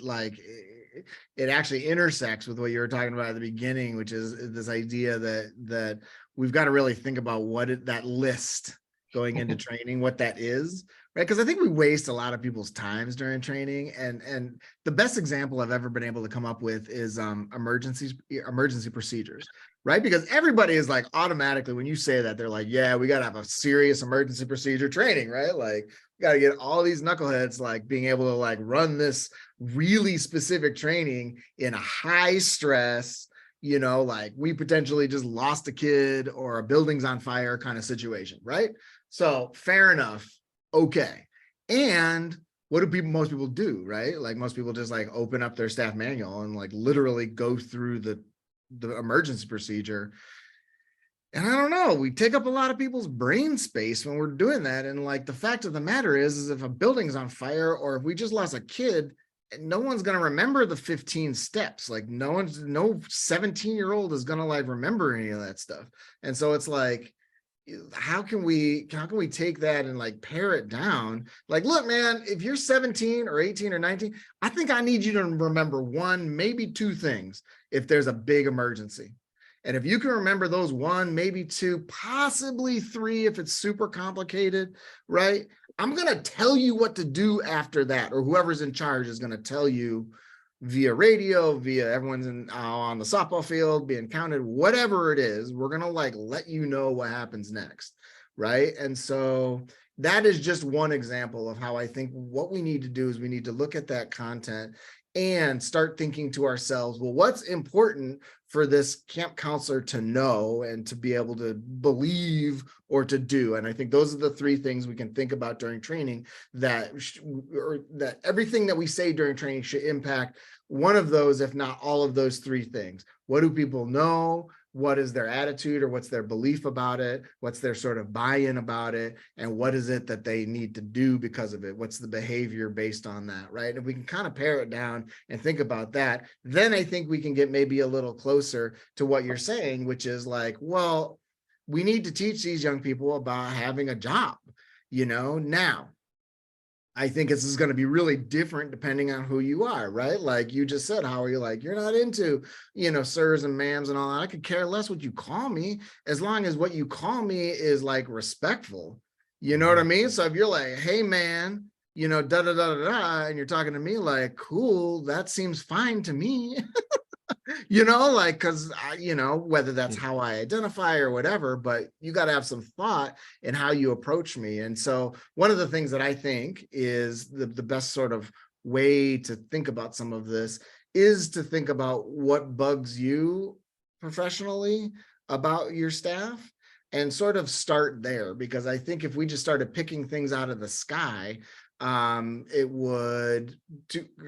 actually intersects with what you were talking about at the beginning, which is this idea that we've got to really think about that list going into training, what that is, right? Because I think we waste a lot of people's times during training, and the best example I've ever been able to come up with is emergency procedures, right? Because everybody is like automatically, when you say that, they're like, yeah, we got to have a serious emergency procedure training, right? Like, we got to get all these knuckleheads like being able to like run this really specific training in a high stress, like we potentially just lost a kid or a building's on fire kind of situation, right? So fair enough. Okay. And what do most people do, right? Like most people just like open up their staff manual and like literally go through the emergency procedure. And I don't know, we take up a lot of people's brain space when we're doing that. And like the fact of the matter is if a building's on fire or if we just lost a kid, no one's going to remember the 15 steps. Like no 17-year-old is going to like remember any of that stuff. And so it's like, how can we take that and like pare it down? Like, look, man, if you're 17 or 18 or 19, I think I need you to remember one, maybe two things if there's a big emergency. And if you can remember those one, maybe two, possibly three, if it's super complicated, right? I'm going to tell you what to do after that, or whoever's in charge is going to tell you via radio, via everyone's on the softball field being counted, whatever it is, we're going to like let you know what happens next, right? And so that is just one example of how I think what we need to do is we need to look at that content and start thinking to ourselves, well, what's important for this camp counselor to know and to be able to believe or to do? And I think those are the three things we can think about during training that everything that we say during training should impact one of those, if not all of those three things. What do people know? What is their attitude or what's their belief about it? What's their sort of buy-in about it? And what is it that they need to do because of it? What's the behavior based on that, right? And if we can kind of pare it down and think about that, then I think we can get maybe a little closer to what you're saying, which is like, well, we need to teach these young people about having a job, now. I think this is going to be really different depending on who you are, right? Like you just said, Howie, you're not into, sirs and ma'ams and all that. I could care less what you call me as long as what you call me is like respectful. You know what I mean? So if you're like, hey, man, da da da da da, and you're talking to me like, cool, that seems fine to me. Because whether that's how I identify or whatever, but you got to have some thought in how you approach me. And so one of the things that I think is the best sort of way to think about some of this is to think about what bugs you professionally about your staff and sort of start there. Because I think if we just started picking things out of the sky, a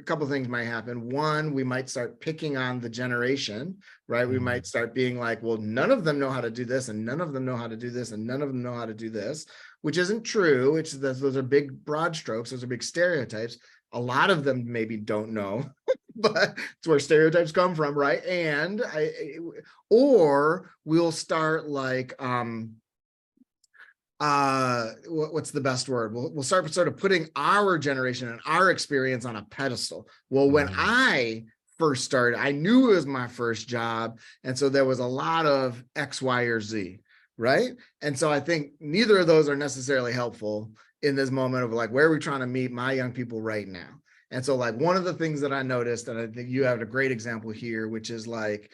couple of things might happen. One, we might start picking on the generation, right? We might start being like, well, none of them know how to do this, and none of them know how to do this, and none of them know how to do this, which isn't true. Those are big broad strokes, those are big stereotypes. A lot of them maybe don't know, but it's where stereotypes come from, right? And or we'll start like what's the best word? We'll start sort of putting our generation and our experience on a pedestal. Well, when I first started, I knew it was my first job. And so there was a lot of X, Y, or Z, right? And so I think neither of those are necessarily helpful in this moment of like, where are we trying to meet my young people right now? And so like one of the things that I noticed, and I think you have a great example here, which is like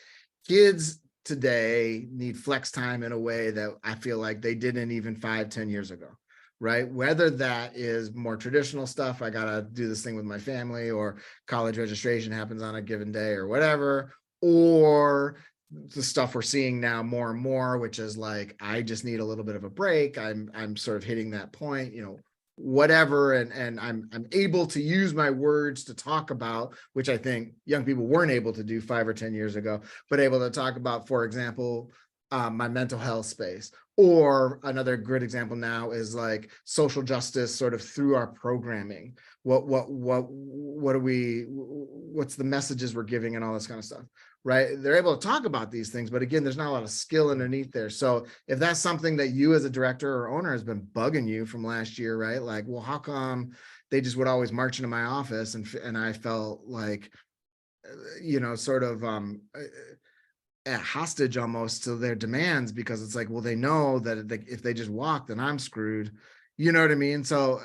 kids today need flex time in a way that I feel like they didn't even 5-10 years ago, right? Whether that is more traditional stuff, I got to do this thing with my family, or college registration happens on a given day or whatever, or the stuff we're seeing now more and more, which is like, I just need a little bit of a break. I'm sort of hitting that point, whatever, and I'm able to use my words to talk about, which I think young people weren't able to do 5 or 10 years ago, but able to talk about, for example, my mental health space. Or another good example now is like social justice, sort of through our programming. What's the messages we're giving and all this kind of stuff, right? They're able to talk about these things, but again, there's not a lot of skill underneath there. So if that's something that you as a director or owner has been bugging you from last year, right? Like, well, how come they just would always march into my office and I felt like, sort of at hostage almost to their demands, because it's like, well, they know that if they just walk, then I'm screwed. You know what I mean? So,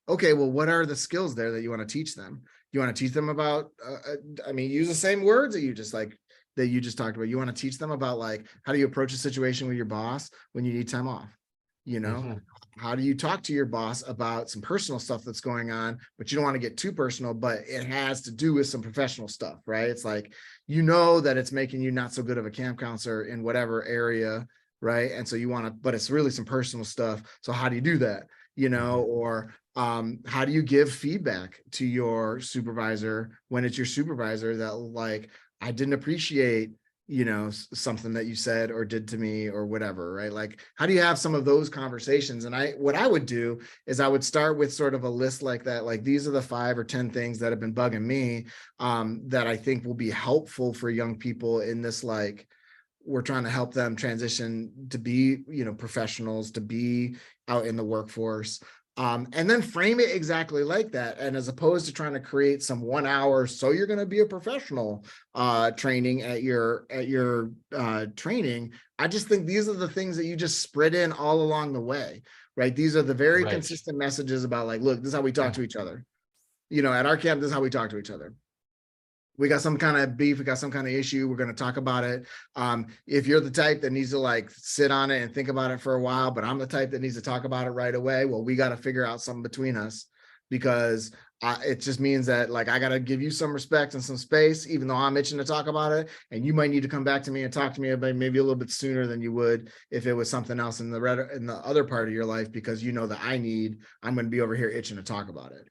okay, well, what are the skills there that you want to teach them? You want to teach them about, use the same words that you just talked about. You want to teach them about, like, how do you approach a situation with your boss when you need time off? How do you talk to your boss about some personal stuff that's going on, but you don't want to get too personal, but it has to do with some professional stuff, right? It's like, that it's making you not so good of a camp counselor in whatever area, right? And so you want to, but it's really some personal stuff. So how do you do that? Or how do you give feedback to your supervisor when it's your supervisor that, like, I didn't appreciate something that you said or did to me or whatever, right? Like, how do you have some of those conversations? And what I would do is I would start with sort of a list like that, like, these are the 5 or 10 things that have been bugging me, that I think will be helpful for young people in this, like, we're trying to help them transition to be, professionals, to be out in the workforce. And then frame it exactly like that. And as opposed to trying to create some 1 hour, so you're going to be a professional training at your training, I just think these are the things that you just spread in all along the way, right? These are the very consistent messages about, like, look, this is how we talk to each other. At our camp, this is how we talk to each other. We got some kind of beef, we got some kind of issue, we're going to talk about it. If you're the type that needs to, like, sit on it and think about it for a while, but I'm the type that needs to talk about it right away, well, we got to figure out something between us, because it just means that, like, I got to give you some respect and some space, even though I'm itching to talk about it. And you might need to come back to me and talk to me about maybe a little bit sooner than you would if it was something else in the other part of your life, because that I'm going to be over here itching to talk about it.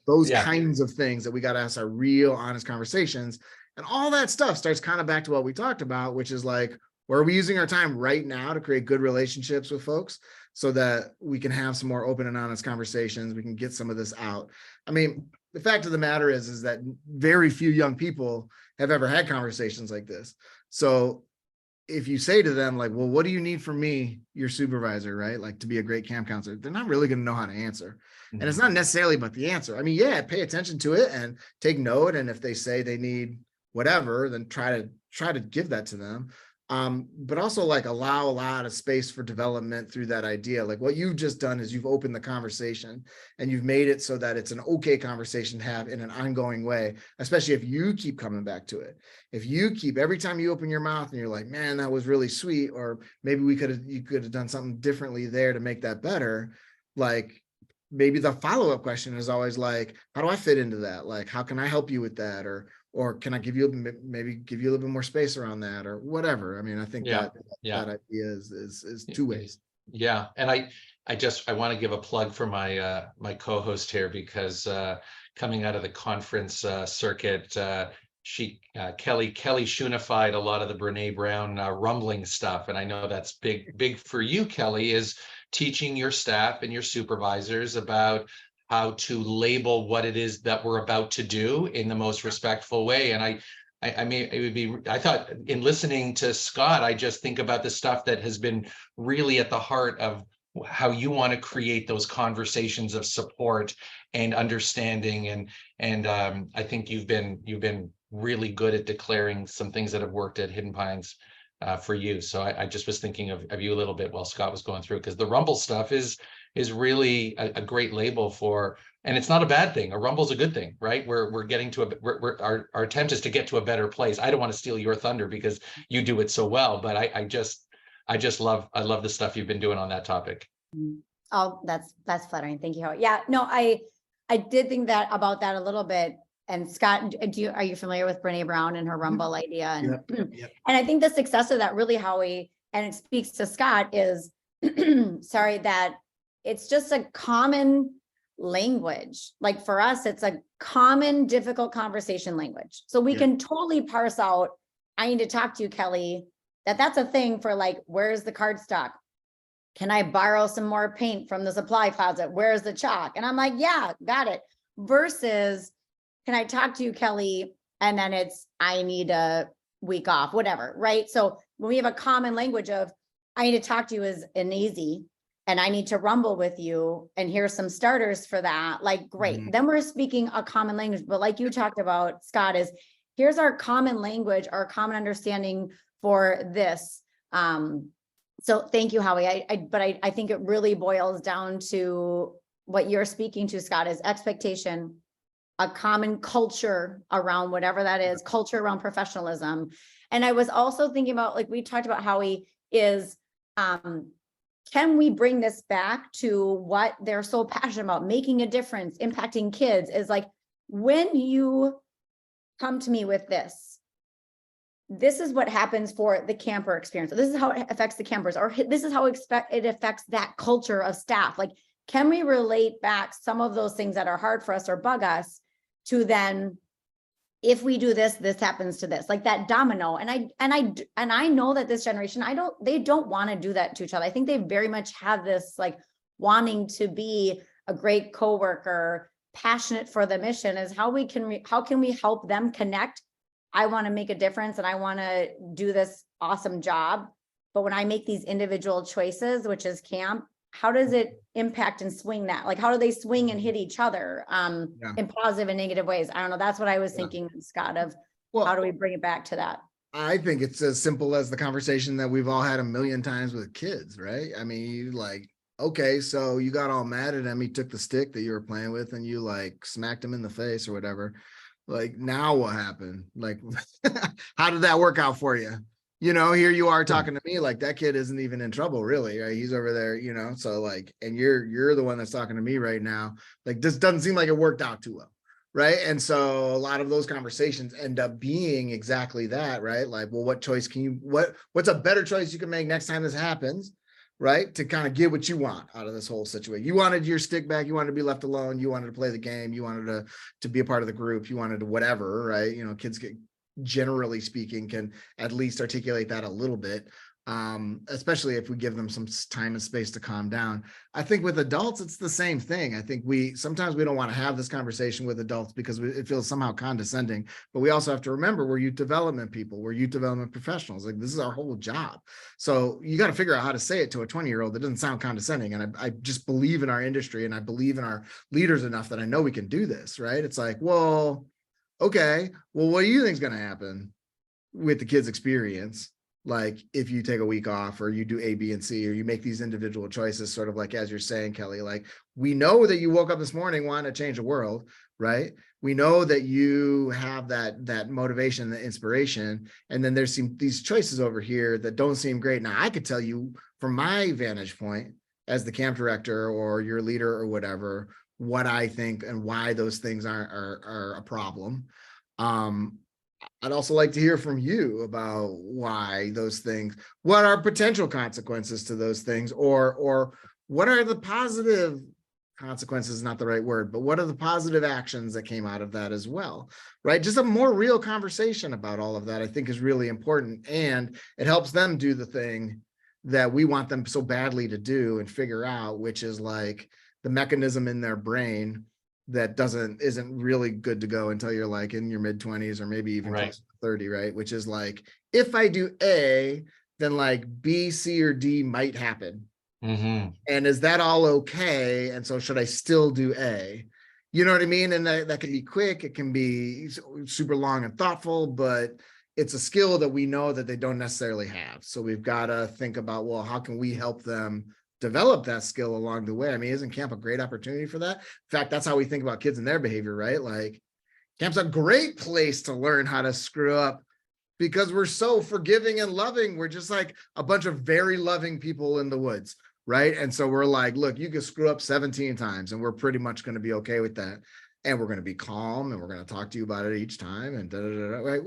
Those kinds of things that we got to ask our real honest conversations, and all that stuff starts kind of back to what we talked about, which is like, where are we using our time right now to create good relationships with folks so that we can have some more open and honest conversations. We can get some of this out. I mean, the fact of the matter is that very few young people have ever had conversations like this. So if you say to them, like, well, what do you need from me, your supervisor, right? Like, to be a great camp counselor, they're not really going to know how to answer. And it's not necessarily about the answer. I mean, yeah, pay attention to it and take note. And if they say they need whatever, then try to give that to them. But also, like, allow a lot of space for development through that idea. Like, what you've just done is you've opened the conversation and you've made it so that it's an okay conversation to have in an ongoing way, especially if you keep coming back to it. If you keep, every time you open your mouth and you're like, man, that was really sweet, or maybe you could have done something differently there to make that better. Like, maybe the follow-up question is always like, how do I fit into that? Like, how can I help you with that? Or can I give you a little bit more space around that, or whatever? I mean, I think that idea is 2 ways. Yeah. And I want to give a plug for my my co-host here, because coming out of the conference circuit, Kelly Schunified a lot of the Brene Brown rumbling stuff. And I know that's big for you, Kelly, is teaching your staff and your supervisors about how to label what it is that we're about to do in the most respectful way. And I thought, in listening to Scott, I just think about the stuff that has been really at the heart of how you want to create those conversations of support and understanding. And I think you've been really good at declaring some things that have worked at Hidden Pines for you. So I just was thinking of you a little bit while Scott was going through, because the rumble stuff is really a great label for, and it's not a bad thing. A rumble's a good thing, right? We're getting to our attempt is to get to a better place. I don't want to steal your thunder because you do it so well, but I love the stuff you've been doing on that topic. Oh, that's flattering. Thank you, Howie. Yeah, no, I did think about that a little bit. And Scott, are you familiar with Brene Brown and her rumble idea? And, Yep. And I think the success of that, really, Howie, and it speaks to Scott, is sorry, that it's just a common language. Like for us, it's a common, difficult conversation language. So we can totally parse out, I need to talk to you, Kelly, that's a thing for like, where's the cardstock? Can I borrow some more paint from the supply closet? Where's the chalk? And I'm like, yeah, got it. Versus, can I talk to you, Kelly? And then it's, I need a week off, whatever, right? So when we have a common language of, I need to talk to you is an easy, and I need to rumble with you, and here's some starters for that, like, great. Then we're speaking a common language. But like you talked about, Scott, is here's our common language, our common understanding for this. So thank you, Howie. But I think it really boils down to what you're speaking to, Scott, is expectation, a common culture around whatever that is, culture around professionalism. And I was also thinking about, like we talked about, Howie, is can we bring this back to what they're so passionate about, making a difference, impacting kids, is like, when you come to me with this is what happens for the camper experience. This is how it affects the campers, or this is how it affects that culture of staff. Like, can we relate back some of those things that are hard for us or bug us to then, if we do this, this happens to this, like that domino. And I know that this generation, they don't want to do that to each other. I think they very much have this like wanting to be a great coworker, passionate for the mission, is how can we help them connect? I want to make a difference and I want to do this awesome job. But when I make these individual choices, which is camp, how does it impact and swing that? Like, how do they swing and hit each other in positive and negative ways? I don't know. That's what I was thinking, Scott, of how do we bring it back to that? I think it's as simple as the conversation that we've all had a million times with kids, right? I mean, like, okay, so you got all mad at him. He took the stick that you were playing with and you like smacked him in the face or whatever. Like, now what happened? Like, how did that work out for you? You know, here you are talking to me like that kid isn't even in trouble, really, right? He's over there, you know, so like, and you're the one that's talking to me right now. Like, this doesn't seem like it worked out too well, right? And so a lot of those conversations end up being exactly that, right? Like, well, what choice can you, what's a better choice you can make next time this happens, right? To kind of get what you want out of this whole situation. You wanted your stick back, you wanted to be left alone, you wanted to play the game, you wanted to be a part of the group, you wanted to whatever, right? You know, kids get, generally speaking, can at least articulate that a little bit, especially if we give them some time and space to calm down. I think with adults, it's the same thing. I think sometimes we don't want to have this conversation with adults because it feels somehow condescending, but we also have to remember we're youth development people, we're youth development professionals. Like, this is our whole job. So you got to figure out how to say it to a 20-year-old that doesn't sound condescending. And I just believe in our industry and I believe in our leaders enough that I know we can do this, right? It's like, well, okay, well, what do you think is going to happen with the kids' experience? Like, if you take a week off or you do A, B, and C, or you make these individual choices, sort of like, as you're saying, Kelly, like, we know that you woke up this morning wanting to change the world, right? We know that you have that motivation, the inspiration, and then there's these choices over here that don't seem great. Now, I could tell you from my vantage point as the camp director or your leader or whatever, what I think and why those things are a problem. I'd also like to hear from you about why those things, what are potential consequences to those things, or what are the positive consequences, not the right word, but what are the positive actions that came out of that as well, right? Just a more real conversation about all of that, I think, is really important, and it helps them do the thing that we want them so badly to do and figure out, which is like the mechanism in their brain that isn't really good to go until you're like in your mid-20s or maybe even close to 30, right? Which is like, if I do A, then like B, C, or D might happen. And is that all okay? And so should I still do A? You know what I mean? And that can be quick, it can be super long and thoughtful, but it's a skill that we know that they don't necessarily have. So we've got to think about, well, how can we help them develop that skill along the way? I mean, isn't camp a great opportunity for that? In fact, that's how we think about kids and their behavior, right? Like, camp's a great place to learn how to screw up because we're so forgiving and loving. We're just like a bunch of very loving people in the woods, right? And so we're like, look, you can screw up 17 times and we're pretty much going to be okay with that. And we're going to be calm and we're going to talk to you about it each time. And right?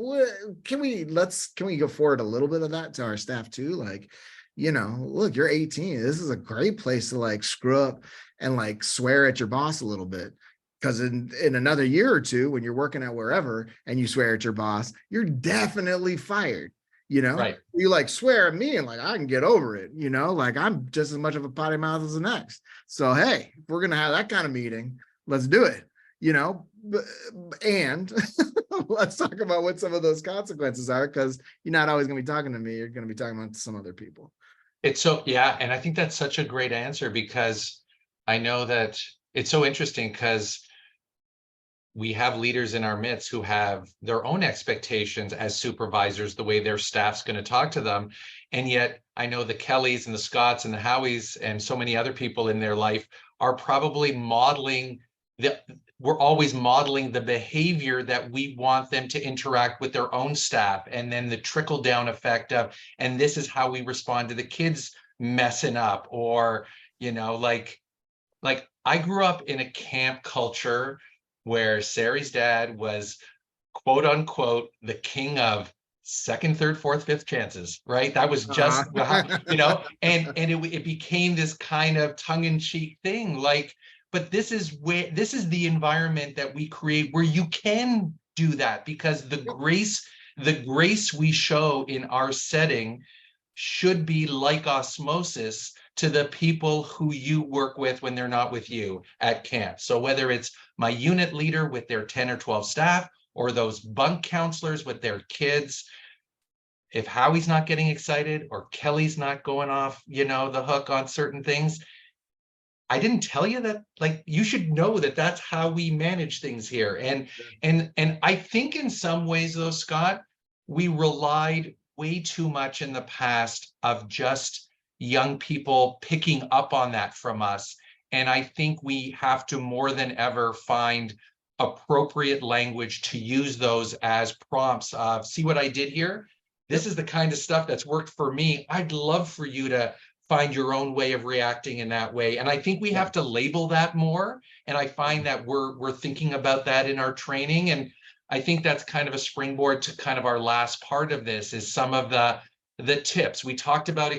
Can we go forward a little bit of that to our staff too? Like, look, you're 18. This is a great place to like screw up and like swear at your boss a little bit. Because in another year or two, when you're working at wherever and you swear at your boss, you're definitely fired. Right. You like swear at me and like I can get over it, like I'm just as much of a potty mouth as the next. So hey, if we're gonna have that kind of meeting, let's do it, and let's talk about what some of those consequences are, because you're not always gonna be talking to me, you're gonna be talking about some other people. It's so, yeah, and I think that's such a great answer, because I know that it's so interesting, because we have leaders in our midst who have their own expectations as supervisors, the way their staff's going to talk to them. And yet I know the Kellys and the Scotts and the Howies and so many other people in their life are probably we're always modeling the behavior that we want them to interact with their own staff. And then the trickle down effect of, and this is how we respond to the kids messing up, or, like I grew up in a camp culture where Sari's dad was, quote unquote, the king of second, third, fourth, fifth chances, right? That was just, and it became this kind of tongue-in-cheek thing, like, but this is the environment that we create where you can do that, because the grace we show in our setting should be like osmosis to the people who you work with when they're not with you at camp. So whether it's my unit leader with their 10 or 12 staff, or those bunk counselors with their kids, if Howie's not getting excited or Kelly's not going off, the hook on certain things, I didn't tell you that, like, you should know that that's how we manage things here. And I think in some ways though, Scott, we relied way too much in the past of just young people picking up on that from us. And I think we have to more than ever find appropriate language to use those as prompts of, see what I did here? This is the kind of stuff that's worked for me. I'd love for you to find your own way of reacting in that way. And I think we have to label that more. And I find that we're thinking about that in our training. And I think that's kind of a springboard to kind of our last part of this, is some of the tips. We talked about,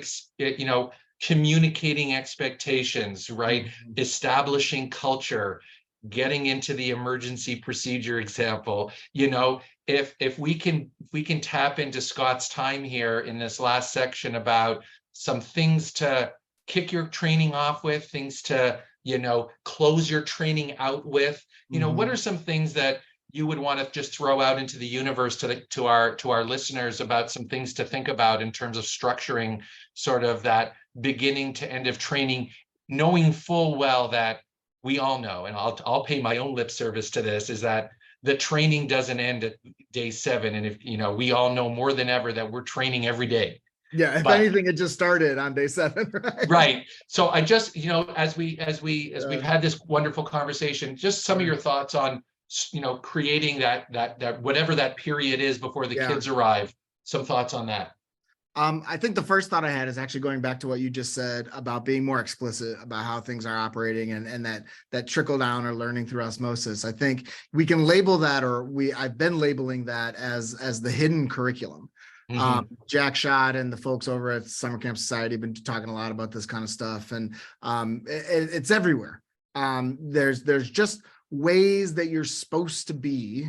communicating expectations, right? Mm-hmm. Establishing culture, getting into the emergency procedure example. If we can tap into Scott's time here in this last section about some things to kick your training off with, things to, close your training out with, what are some things that you would want to just throw out into the universe to our listeners about some things to think about in terms of structuring sort of that beginning to end of training, knowing full well that we all know, and I'll pay my own lip service to this, is that the training doesn't end at day 7. And if, we all know more than ever that we're training every day. Yeah, if anything, it just started on day 7, right? Right. So I just, as we've had this wonderful conversation, just some of your thoughts on, creating that whatever that period is before the kids arrive. Some thoughts on that. I think the first thought I had is actually going back to what you just said about being more explicit about how things are operating, and that trickle down or learning through osmosis. I think we can label that, I've been labeling that as the hidden curriculum. Mm-hmm. Jack Schott and the folks over at Summer Camp Society have been talking a lot about this kind of stuff, and it's everywhere. There's just ways that you're supposed to be,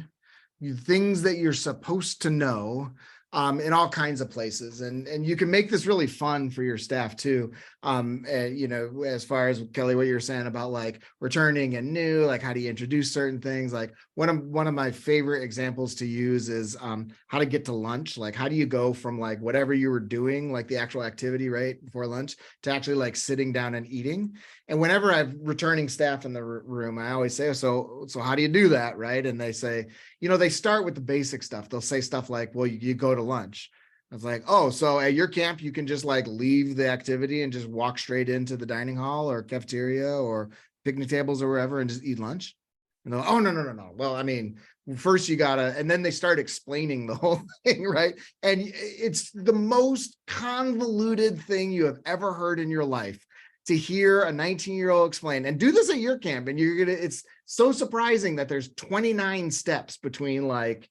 things that you're supposed to know, in all kinds of places, and you can make this really fun for your staff too. As far as Kelly, what you're saying about like returning and new, like how do you introduce certain things? Like one of my favorite examples to use is how to get to lunch. Like how do you go from like whatever you were doing, like the actual activity right before lunch, to actually like sitting down and eating. And whenever I've returning staff in the room, I always say, so how do you do that, right? And they say, they start with the basic stuff. They'll say stuff like, well, you go to lunch. I was like, oh, so at your camp, you can just like leave the activity and just walk straight into the dining hall or cafeteria or picnic tables or wherever and just eat lunch. And they're like, oh, no. Well, I mean, first you gotta, and then they start explaining the whole thing, right? And it's the most convoluted thing you have ever heard in your life to hear a 19-year-old explain, and do this at your camp. And it's so surprising that there's 29 steps between like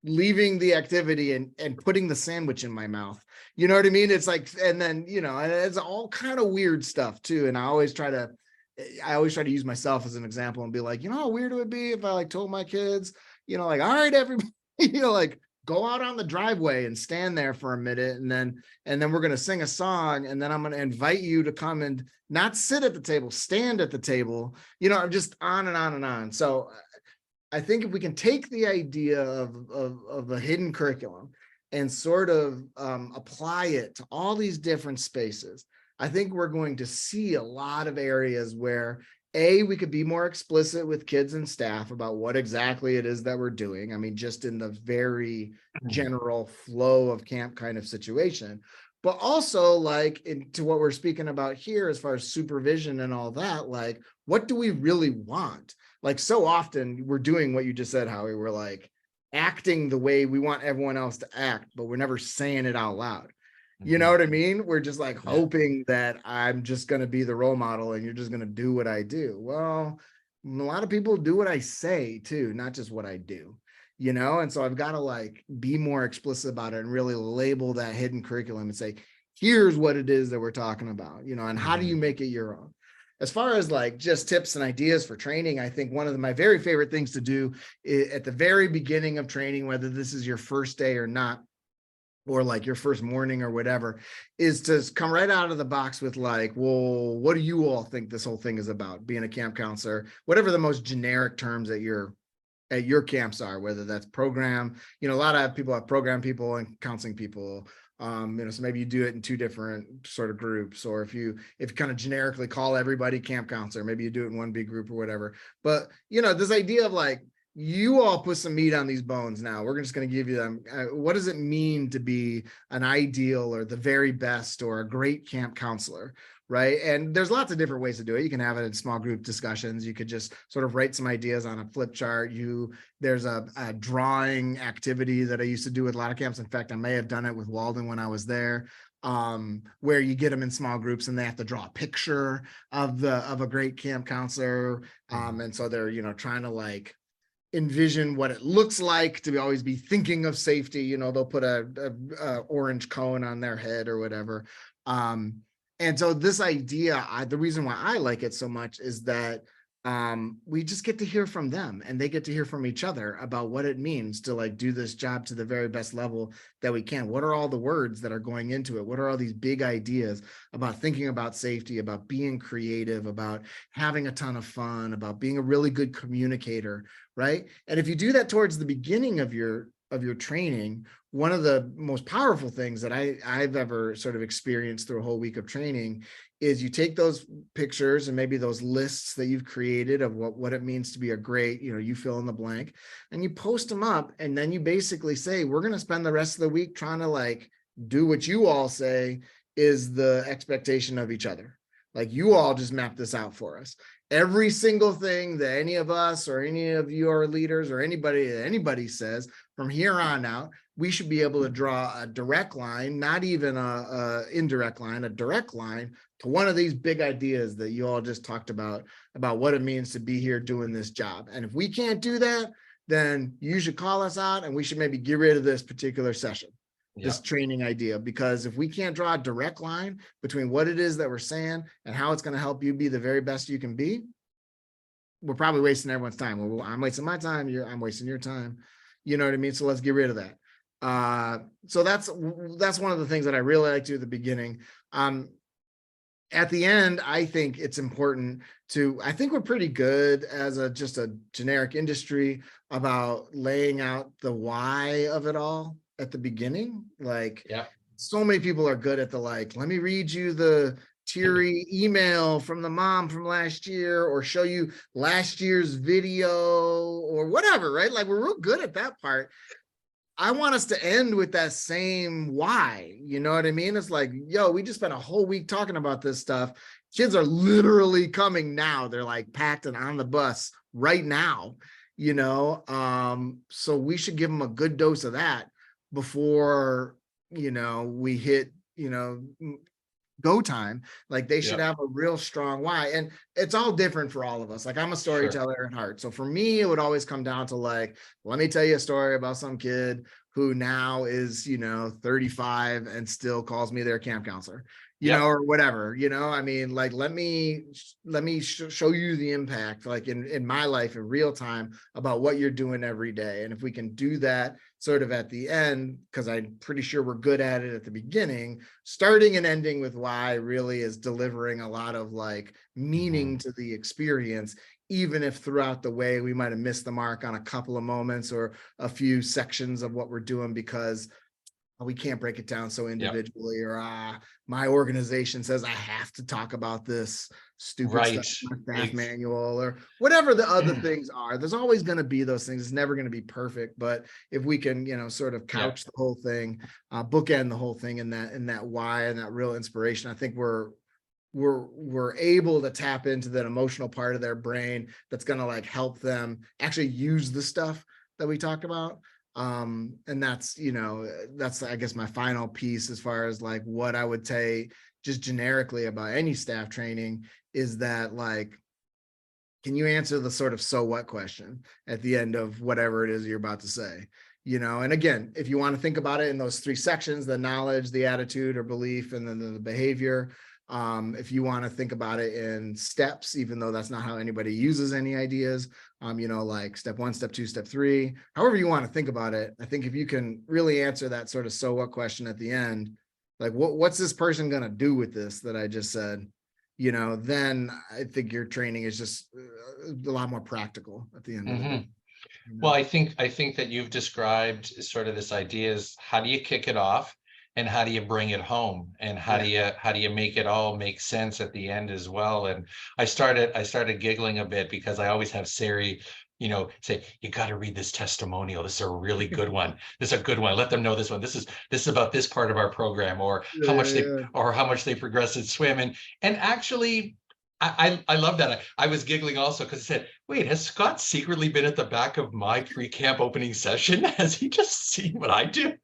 leaving the activity and putting the sandwich in my mouth. You know what I mean? It's like, and then, you know, and it's all kind of weird stuff too. And I always try to use myself as an example and be like, you know how weird it would be if I like told my kids, you know, like, all right, everybody, you know, like go out on the driveway and stand there for a minute. And then we're going to sing a song. And then I'm going to invite you to come and not sit at the table, stand at the table, you know, just on and on and on. So I think if we can take the idea of a hidden curriculum and sort of apply it to all these different spaces, I think we're going to see a lot of areas where we could be more explicit with kids and staff about what exactly it is that we're doing. I mean, just in the very general flow of camp kind of situation, but also like into what we're speaking about here, as far as supervision and all that, like, what do we really want? Like, so often we're doing what you just said, Howie. We're like acting the way we want everyone else to act, but we're never saying it out loud. You know what I mean? We're just like hoping that I'm just going to be the role model and you're just going to do what I do. Well, a lot of people do what I say too, not just what I do, you know? And so I've got to like be more explicit about it and really label that hidden curriculum and say, here's what it is that we're talking about, you know, and how do you make it your own? As far as like just tips and ideas for training, I think one of my very favorite things to do at the very beginning of training, whether this is your first day or not, or like your first morning or whatever, is to come right out of the box with like, well, what do you all think this whole thing is about, being a camp counselor, whatever the most generic terms at your camps are, whether that's program, you know, a lot of people have program people and counseling people. You know, so maybe you do it in two different sort of groups, or if you kind of generically call everybody camp counselor, maybe you do it in one big group or whatever. But, you know, this idea of like, you all put some meat on these bones now. We're just going to give you them. What does it mean to be an ideal or the very best or a great camp counselor, right? And there's lots of different ways to do it. You can have it in small group discussions. You could just sort of write some ideas on a flip chart. There's a drawing activity that I used to do with a lot of camps. In fact, I may have done it with Walden when I was there, where you get them in small groups and they have to draw a picture of a great camp counselor. And so they're, you know, trying to like envision what it looks like to always be thinking of safety. You know, they'll put a orange cone on their head or whatever. And so this idea, the reason why I like it so much is that we just get to hear from them and they get to hear from each other about what it means to like do this job to the very best level that we can. What are all the words that are going into it? What are all these big ideas about thinking about safety, about being creative, about having a ton of fun, about being a really good communicator, right? And if you do that towards the beginning of your training, one of the most powerful things that I've ever sort of experienced through a whole week of training is you take those pictures and maybe those lists that you've created of what it means to be a great, you know, you fill in the blank, and you post them up. And then you basically say, we're going to spend the rest of the week trying to like do what you all say is the expectation of each other. Like, you all just map this out for us. Every single thing that any of us or any of your leaders or anybody says from here on out, we should be able to draw a direct line, not even a indirect line, a direct line to one of these big ideas that you all just talked about what it means to be here doing this job. And if we can't do that, then you should call us out and we should maybe get rid of this particular session. This training idea, because if we can't draw a direct line between what it is that we're saying and how it's going to help you be the very best you can be, we're probably wasting everyone's time. Well, I'm wasting my time. I'm wasting your time. You know what I mean? So let's get rid of that. So that's one of the things that I really like to do at the beginning. At the end, I think it's important I think we're pretty good as just a generic industry about laying out the why of it all at the beginning. Like, so many people are good at the like, let me read you the teary email from the mom from last year, or show you last year's video or whatever, right? Like, we're real good at that part. I want us to end with that same why, you know what I mean? It's like, yo, we just spent a whole week talking about this stuff. Kids are literally coming now. They're like packed and on the bus right now, you know? So we should give them a good dose of that before, you know, we hit, you know, go time. Like they should Yeah. have a real strong why. And it's all different for all of us. Like I'm a storyteller at heart. So for me, it would always come down to like, let me tell you a story about some kid who now is, 35 and still calls me their camp counselor, Yep. or whatever, I mean, like, let me show you the impact, like in my life in real time about what you're doing every day. And if we can do that sort of at the end, because I'm pretty sure we're good at it at the beginning, starting and ending with why really is delivering a lot of like meaning to the experience, even if throughout the way we might have missed the mark on a couple of moments or a few sections of what we're doing because we can't break it down so individually, or my organization says I have to talk about this stupid stuff in my staff manual, or whatever the other things are. There's always going to be those things. It's never going to be perfect, but if we can, sort of couch the whole thing, bookend the whole thing in that why and that real inspiration, I think we're able to tap into that emotional part of their brain that's going to like help them actually use the stuff that we talk about. And that's I guess my final piece as far as like what I would say just generically about any staff training is that, like, can you answer the sort of so what question at the end of whatever it is you're about to say? And again, if you want to think about it in those three sections, the knowledge, the attitude or belief, and then the behavior, if you want to think about it in steps, even though that's not how anybody uses any ideas, like step 1, step 2, step 3, however you want to think about it, I think if you can really answer that sort of so what question at the end, like what's this person going to do with this that I just said, then I think your training is just a lot more practical at the end of the day. Well, I think that you've described sort of this idea is how do you kick it off? And how do you bring it home? And how do you make it all make sense at the end as well? And I started giggling a bit because I always have Sari, say, you got to read this testimonial. This is a really good one. This is a good one. Let them know this one. This is about this part of our program, or how much they progress in swim. And actually, I love that. I was giggling also because I said, wait, has Scott secretly been at the back of my pre-camp opening session? Has he just seen what I do?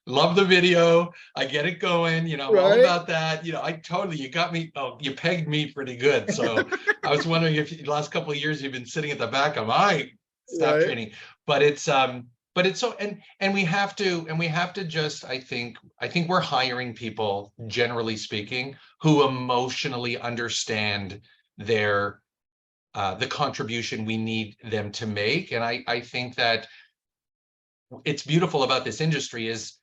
Love the video. I get it going, all about that. You got me. Oh, you pegged me pretty good. So I was wondering if the last couple of years you've been sitting at the back of my staff training, but it's so, and we have to just, I think we're hiring people, generally speaking, who emotionally understand the contribution we need them to make. And I think that it's beautiful about this industry is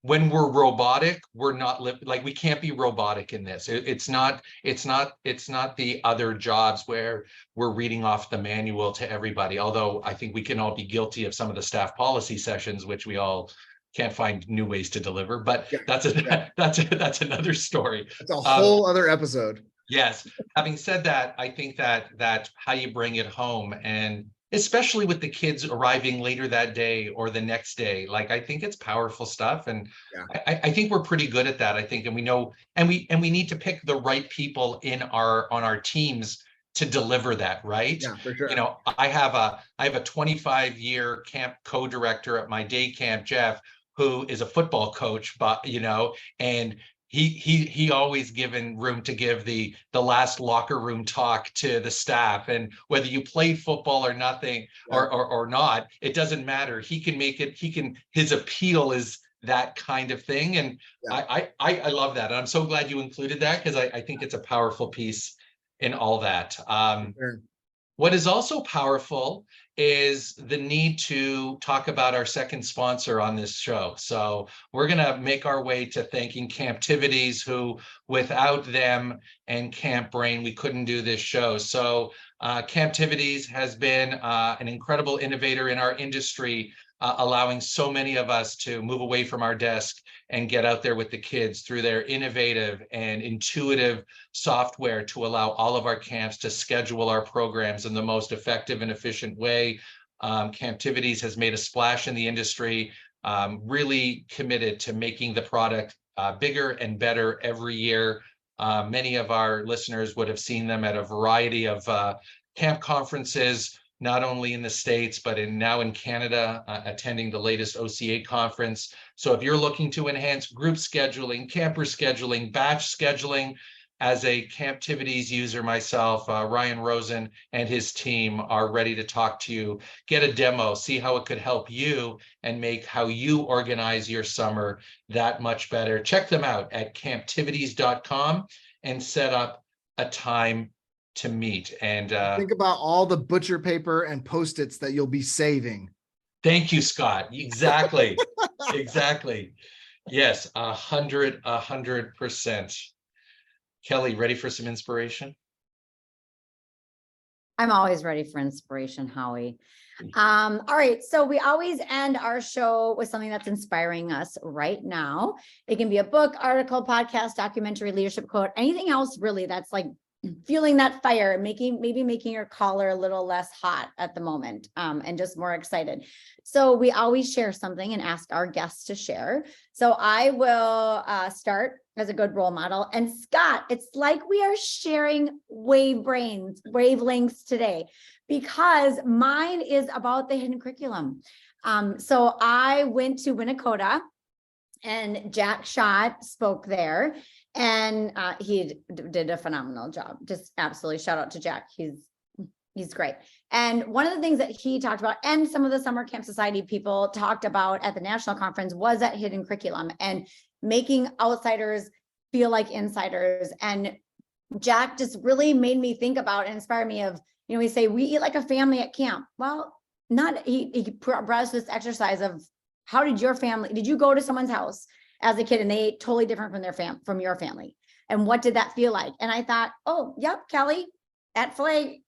when we're robotic, we're not like, we can't be robotic in this. It's not the other jobs where we're reading off the manual to everybody. Although I think we can all be guilty of some of the staff policy sessions, which we all can't find new ways to deliver, but that's another story. It's a whole other episode. Yes. Having said that, I think that how you bring it home, and especially with the kids arriving later that day or the next day, like, I think it's powerful stuff. And I think we're pretty good at that. I think, and we know, and we need to pick the right people on our teams to deliver that, right? Yeah, for sure. I have a 25-year camp co-director at my day camp, Jeff, who is a football coach, but and he always given room to give the last locker room talk to the staff, and whether you played football or nothing or not, it doesn't matter. He can make it. His appeal is that kind of thing, and I love that. And I'm so glad you included that, because I think it's a powerful piece in all that. What is also powerful is the need to talk about our second sponsor on this show. So we're going to make our way to thanking Camptivities, who without them and CampBrain, we couldn't do this show. So Camptivities has been an incredible innovator in our industry, allowing so many of us to move away from our desk and get out there with the kids through their innovative and intuitive software to allow all of our camps to schedule our programs in the most effective and efficient way. Camptivities has made a splash in the industry, really committed to making the product bigger and better every year. Many of our listeners would have seen them at a variety of camp conferences, not only in the States, but now in Canada, attending the latest OCA conference. So if you're looking to enhance group scheduling, camper scheduling, batch scheduling, as a Camptivities user myself, Ryan Rosen and his team are ready to talk to you, get a demo, see how it could help you and make how you organize your summer that much better. Check them out at camptivities.com and set up a time to meet. And think about all the butcher paper and Post-its that you'll be saving. Thank you, Scott. Exactly. Exactly. Yes, 100%. Kelly, ready for some inspiration? I'm always ready for inspiration, Howie. All right. So we always end our show with something that's inspiring us right now. It can be a book, article, podcast, documentary, leadership quote, anything else really that's like feeling that fire, maybe making your collar a little less hot at the moment, and just more excited. So we always share something and ask our guests to share. So I will start as a good role model. And Scott, it's like we are sharing wavelengths today, because mine is about the hidden curriculum. So I went to Winnecoda, and Jack Schott spoke there, and he did a phenomenal job. Just absolutely shout out to Jack. He's great. And one of the things that he talked about, and some of the Summer Camp Society people talked about at the national conference, was that hidden curriculum and making outsiders feel like insiders. And Jack just really made me think about and inspired me of, we say we eat like a family at camp. Well, he brought us this exercise of, how did you go to someone's house as a kid and they ate totally different from your family? And what did that feel like? And I thought, oh, yep, Kelly, at flag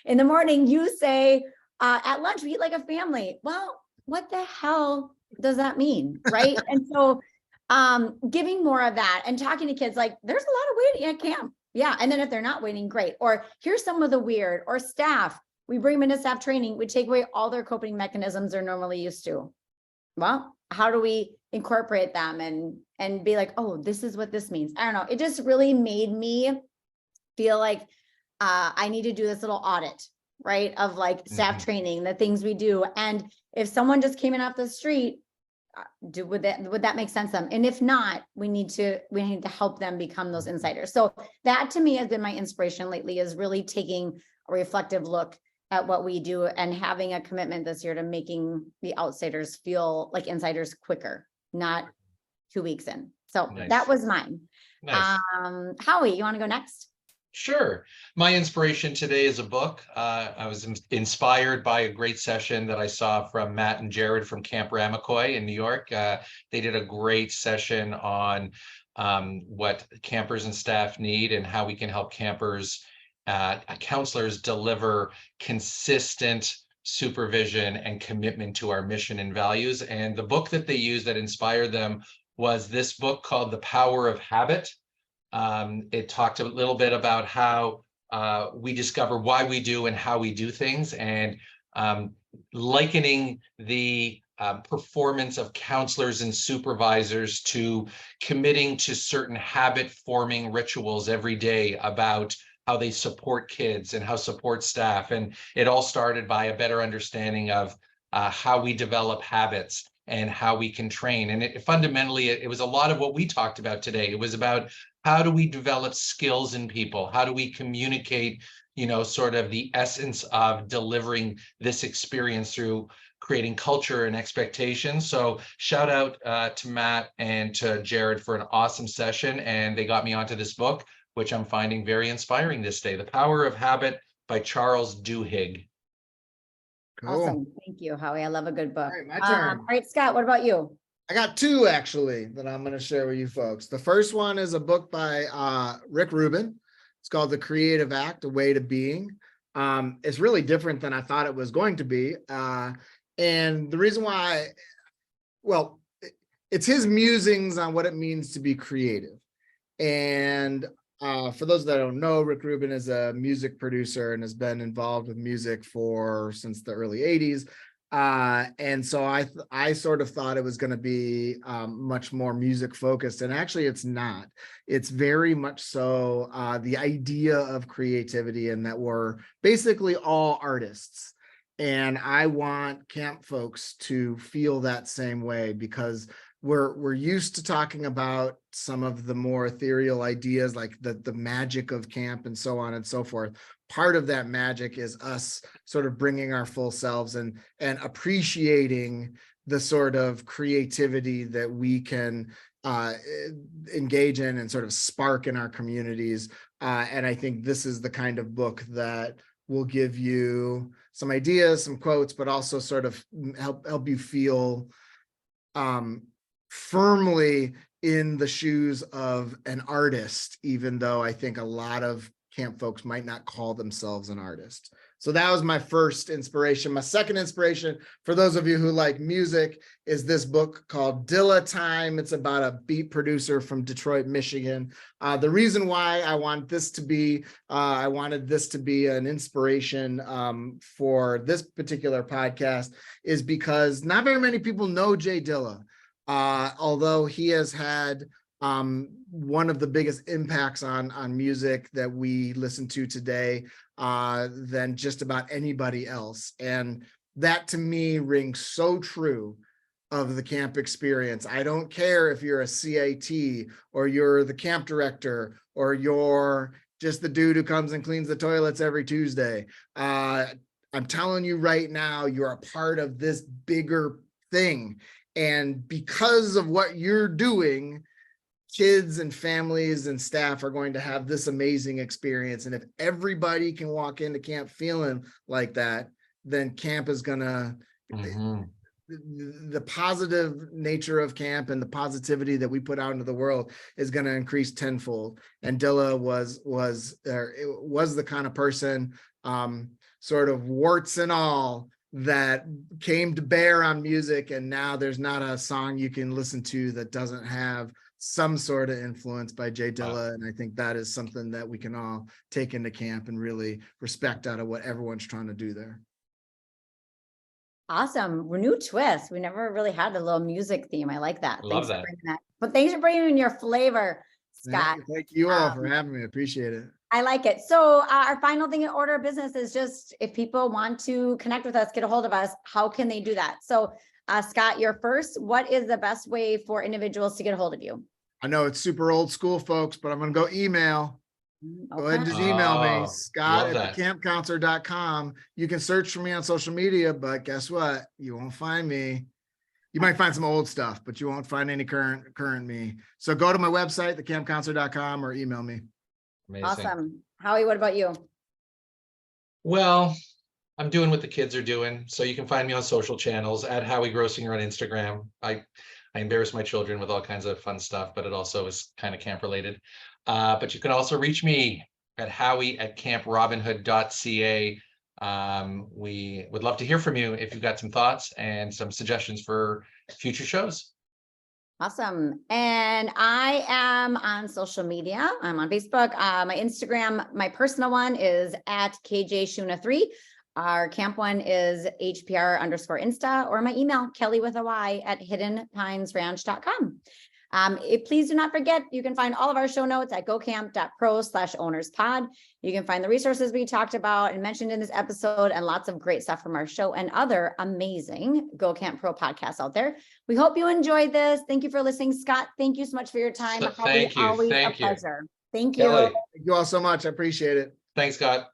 in the morning, you say, at lunch, we eat like a family. Well, what the hell does that mean? Right. And so giving more of that and talking to kids, like, there's a lot of waiting at camp. Yeah. And then if they're not waiting, great. Or here's some of the weird, or staff, we bring them into staff training, we take away all their coping mechanisms they're normally used to. Well, how do we incorporate them and be like, oh, this is what this means? I don't know. It just really made me feel like I need to do this little audit, right? Of like staff training, the things we do. And if someone just came in off the street, would that make sense to them? And if not, we need to help them become those insiders. So that to me has been my inspiration lately, is really taking a reflective look at what we do and having a commitment this year to making the outsiders feel like insiders quicker, not 2 weeks in. So Nice. That was mine. Nice. Howie, you want to go next? Sure. My inspiration today is a book. I was inspired by a great session that I saw from Matt and Jared from Camp Ramacoy in New York. They did a great session on what campers and staff need and how we can help campers, counselors deliver consistent supervision and commitment to our mission and values. And the book that they used that inspired them was this book called The Power of Habit. It talked a little bit about how we discover why we do and how we do things, and likening the performance of counselors and supervisors to committing to certain habit-forming rituals every day about how they support kids and how support staff. And it all started by a better understanding of how we develop habits and how we can train. And fundamentally, it was a lot of what we talked about today. It was about, how do we develop skills in people? How do we communicate, sort of the essence of delivering this experience through creating culture and expectations? So shout out to Matt and to Jared for an awesome session. And they got me onto this book, which I'm finding very inspiring this day. The Power of Habit by Charles DuHigg. Cool. Awesome. Thank you, Howie. I love a good book. All right, my turn. All right, Scott, what about you? I got two actually that I'm going to share with you folks. The first one is a book by Rick Rubin. It's called The Creative Act, A Way to Being. It's really different than I thought it was going to be. And the reason why, well, it's his musings on what it means to be creative. And for those that don't know, Rick Rubin is a music producer and has been involved with music since the early 80s. And so I sort of thought it was going to be much more music focused, and actually it's not. It's very much so the idea of creativity, and that we're basically all artists. And I want camp folks to feel that same way, because we're used to talking about some of the more ethereal ideas, like the magic of camp and so on and so forth. Part of that magic is us sort of bringing our full selves and appreciating the sort of creativity that we can engage in and sort of spark in our communities. And I think this is the kind of book that will give you some ideas, some quotes, but also sort of help you feel firmly in the shoes of an artist, even though I think a lot of camp folks might not call themselves an artist. So that was my first inspiration. My second inspiration, for those of you who like music, is this book called Dilla Time. It's about a beat producer from Detroit, Michigan. The reason why I wanted this to be an inspiration for this particular podcast is because not very many people know Jay Dilla. Although he has had one of the biggest impacts on music that we listen to today than just about anybody else. And that to me rings so true of the camp experience. I don't care if you're a CAT or you're the camp director or you're just the dude who comes and cleans the toilets every Tuesday. I'm telling you right now, you're a part of this bigger thing. And because of what you're doing, kids and families and staff are going to have this amazing experience. And if everybody can walk into camp feeling like that, then camp is gonna, the positive nature of camp and the positivity that we put out into the world is going to increase tenfold. And Dilla was the kind of person, sort of warts and all, that came to bear on music. And now there's not a song you can listen to that doesn't have some sort of influence by Jay Dilla. And I think that is something that we can all take into camp and really respect out of what everyone's trying to do there. Awesome. New twist. We never really had a little music theme. I like that. Love Thanks that. for bringing that. But thanks for bringing your flavor, Scott. Thank you all for having me. I appreciate it. I like it. So our final thing in order of business is just, if people want to connect with us, get a hold of us, how can they do that? So Scott, you're first. What is the best way for individuals to get a hold of you? I know it's super old school, folks, but I'm going to go email. Okay. Go ahead and just email me, love scott@thecampcounselor.com. You can search for me on social media, but guess what? You won't find me. You might find some old stuff, but you won't find any current me. So go to my website, thecampcounselor.com, or email me. Amazing. Awesome. Howie, what about you? Well, I'm doing what the kids are doing. So you can find me on social channels at Howie Grossinger on Instagram. I embarrass my children with all kinds of fun stuff, but it also is kind of camp related. But you can also reach me at howie@camprobinhood.ca. We would love to hear from you if you've got some thoughts and some suggestions for future shows. Awesome. And I am on social media. I'm on Facebook. My Instagram, my personal one is at KJSchuna3. Our camp one is HPR_Insta, or my email, kelly@hiddenpinesranch.com. Please do not forget, you can find all of our show notes at gocamp.pro/ownerspod. You can find the resources we talked about and mentioned in this episode, and lots of great stuff from our show and other amazing Go Camp Pro podcasts out there. We hope you enjoyed this. Thank you for listening. Scott, thank you so much for your time. Thank you. Always Thank a you. pleasure. Thank you. Kelly. Thank you all so much. I appreciate it. Thanks, Scott.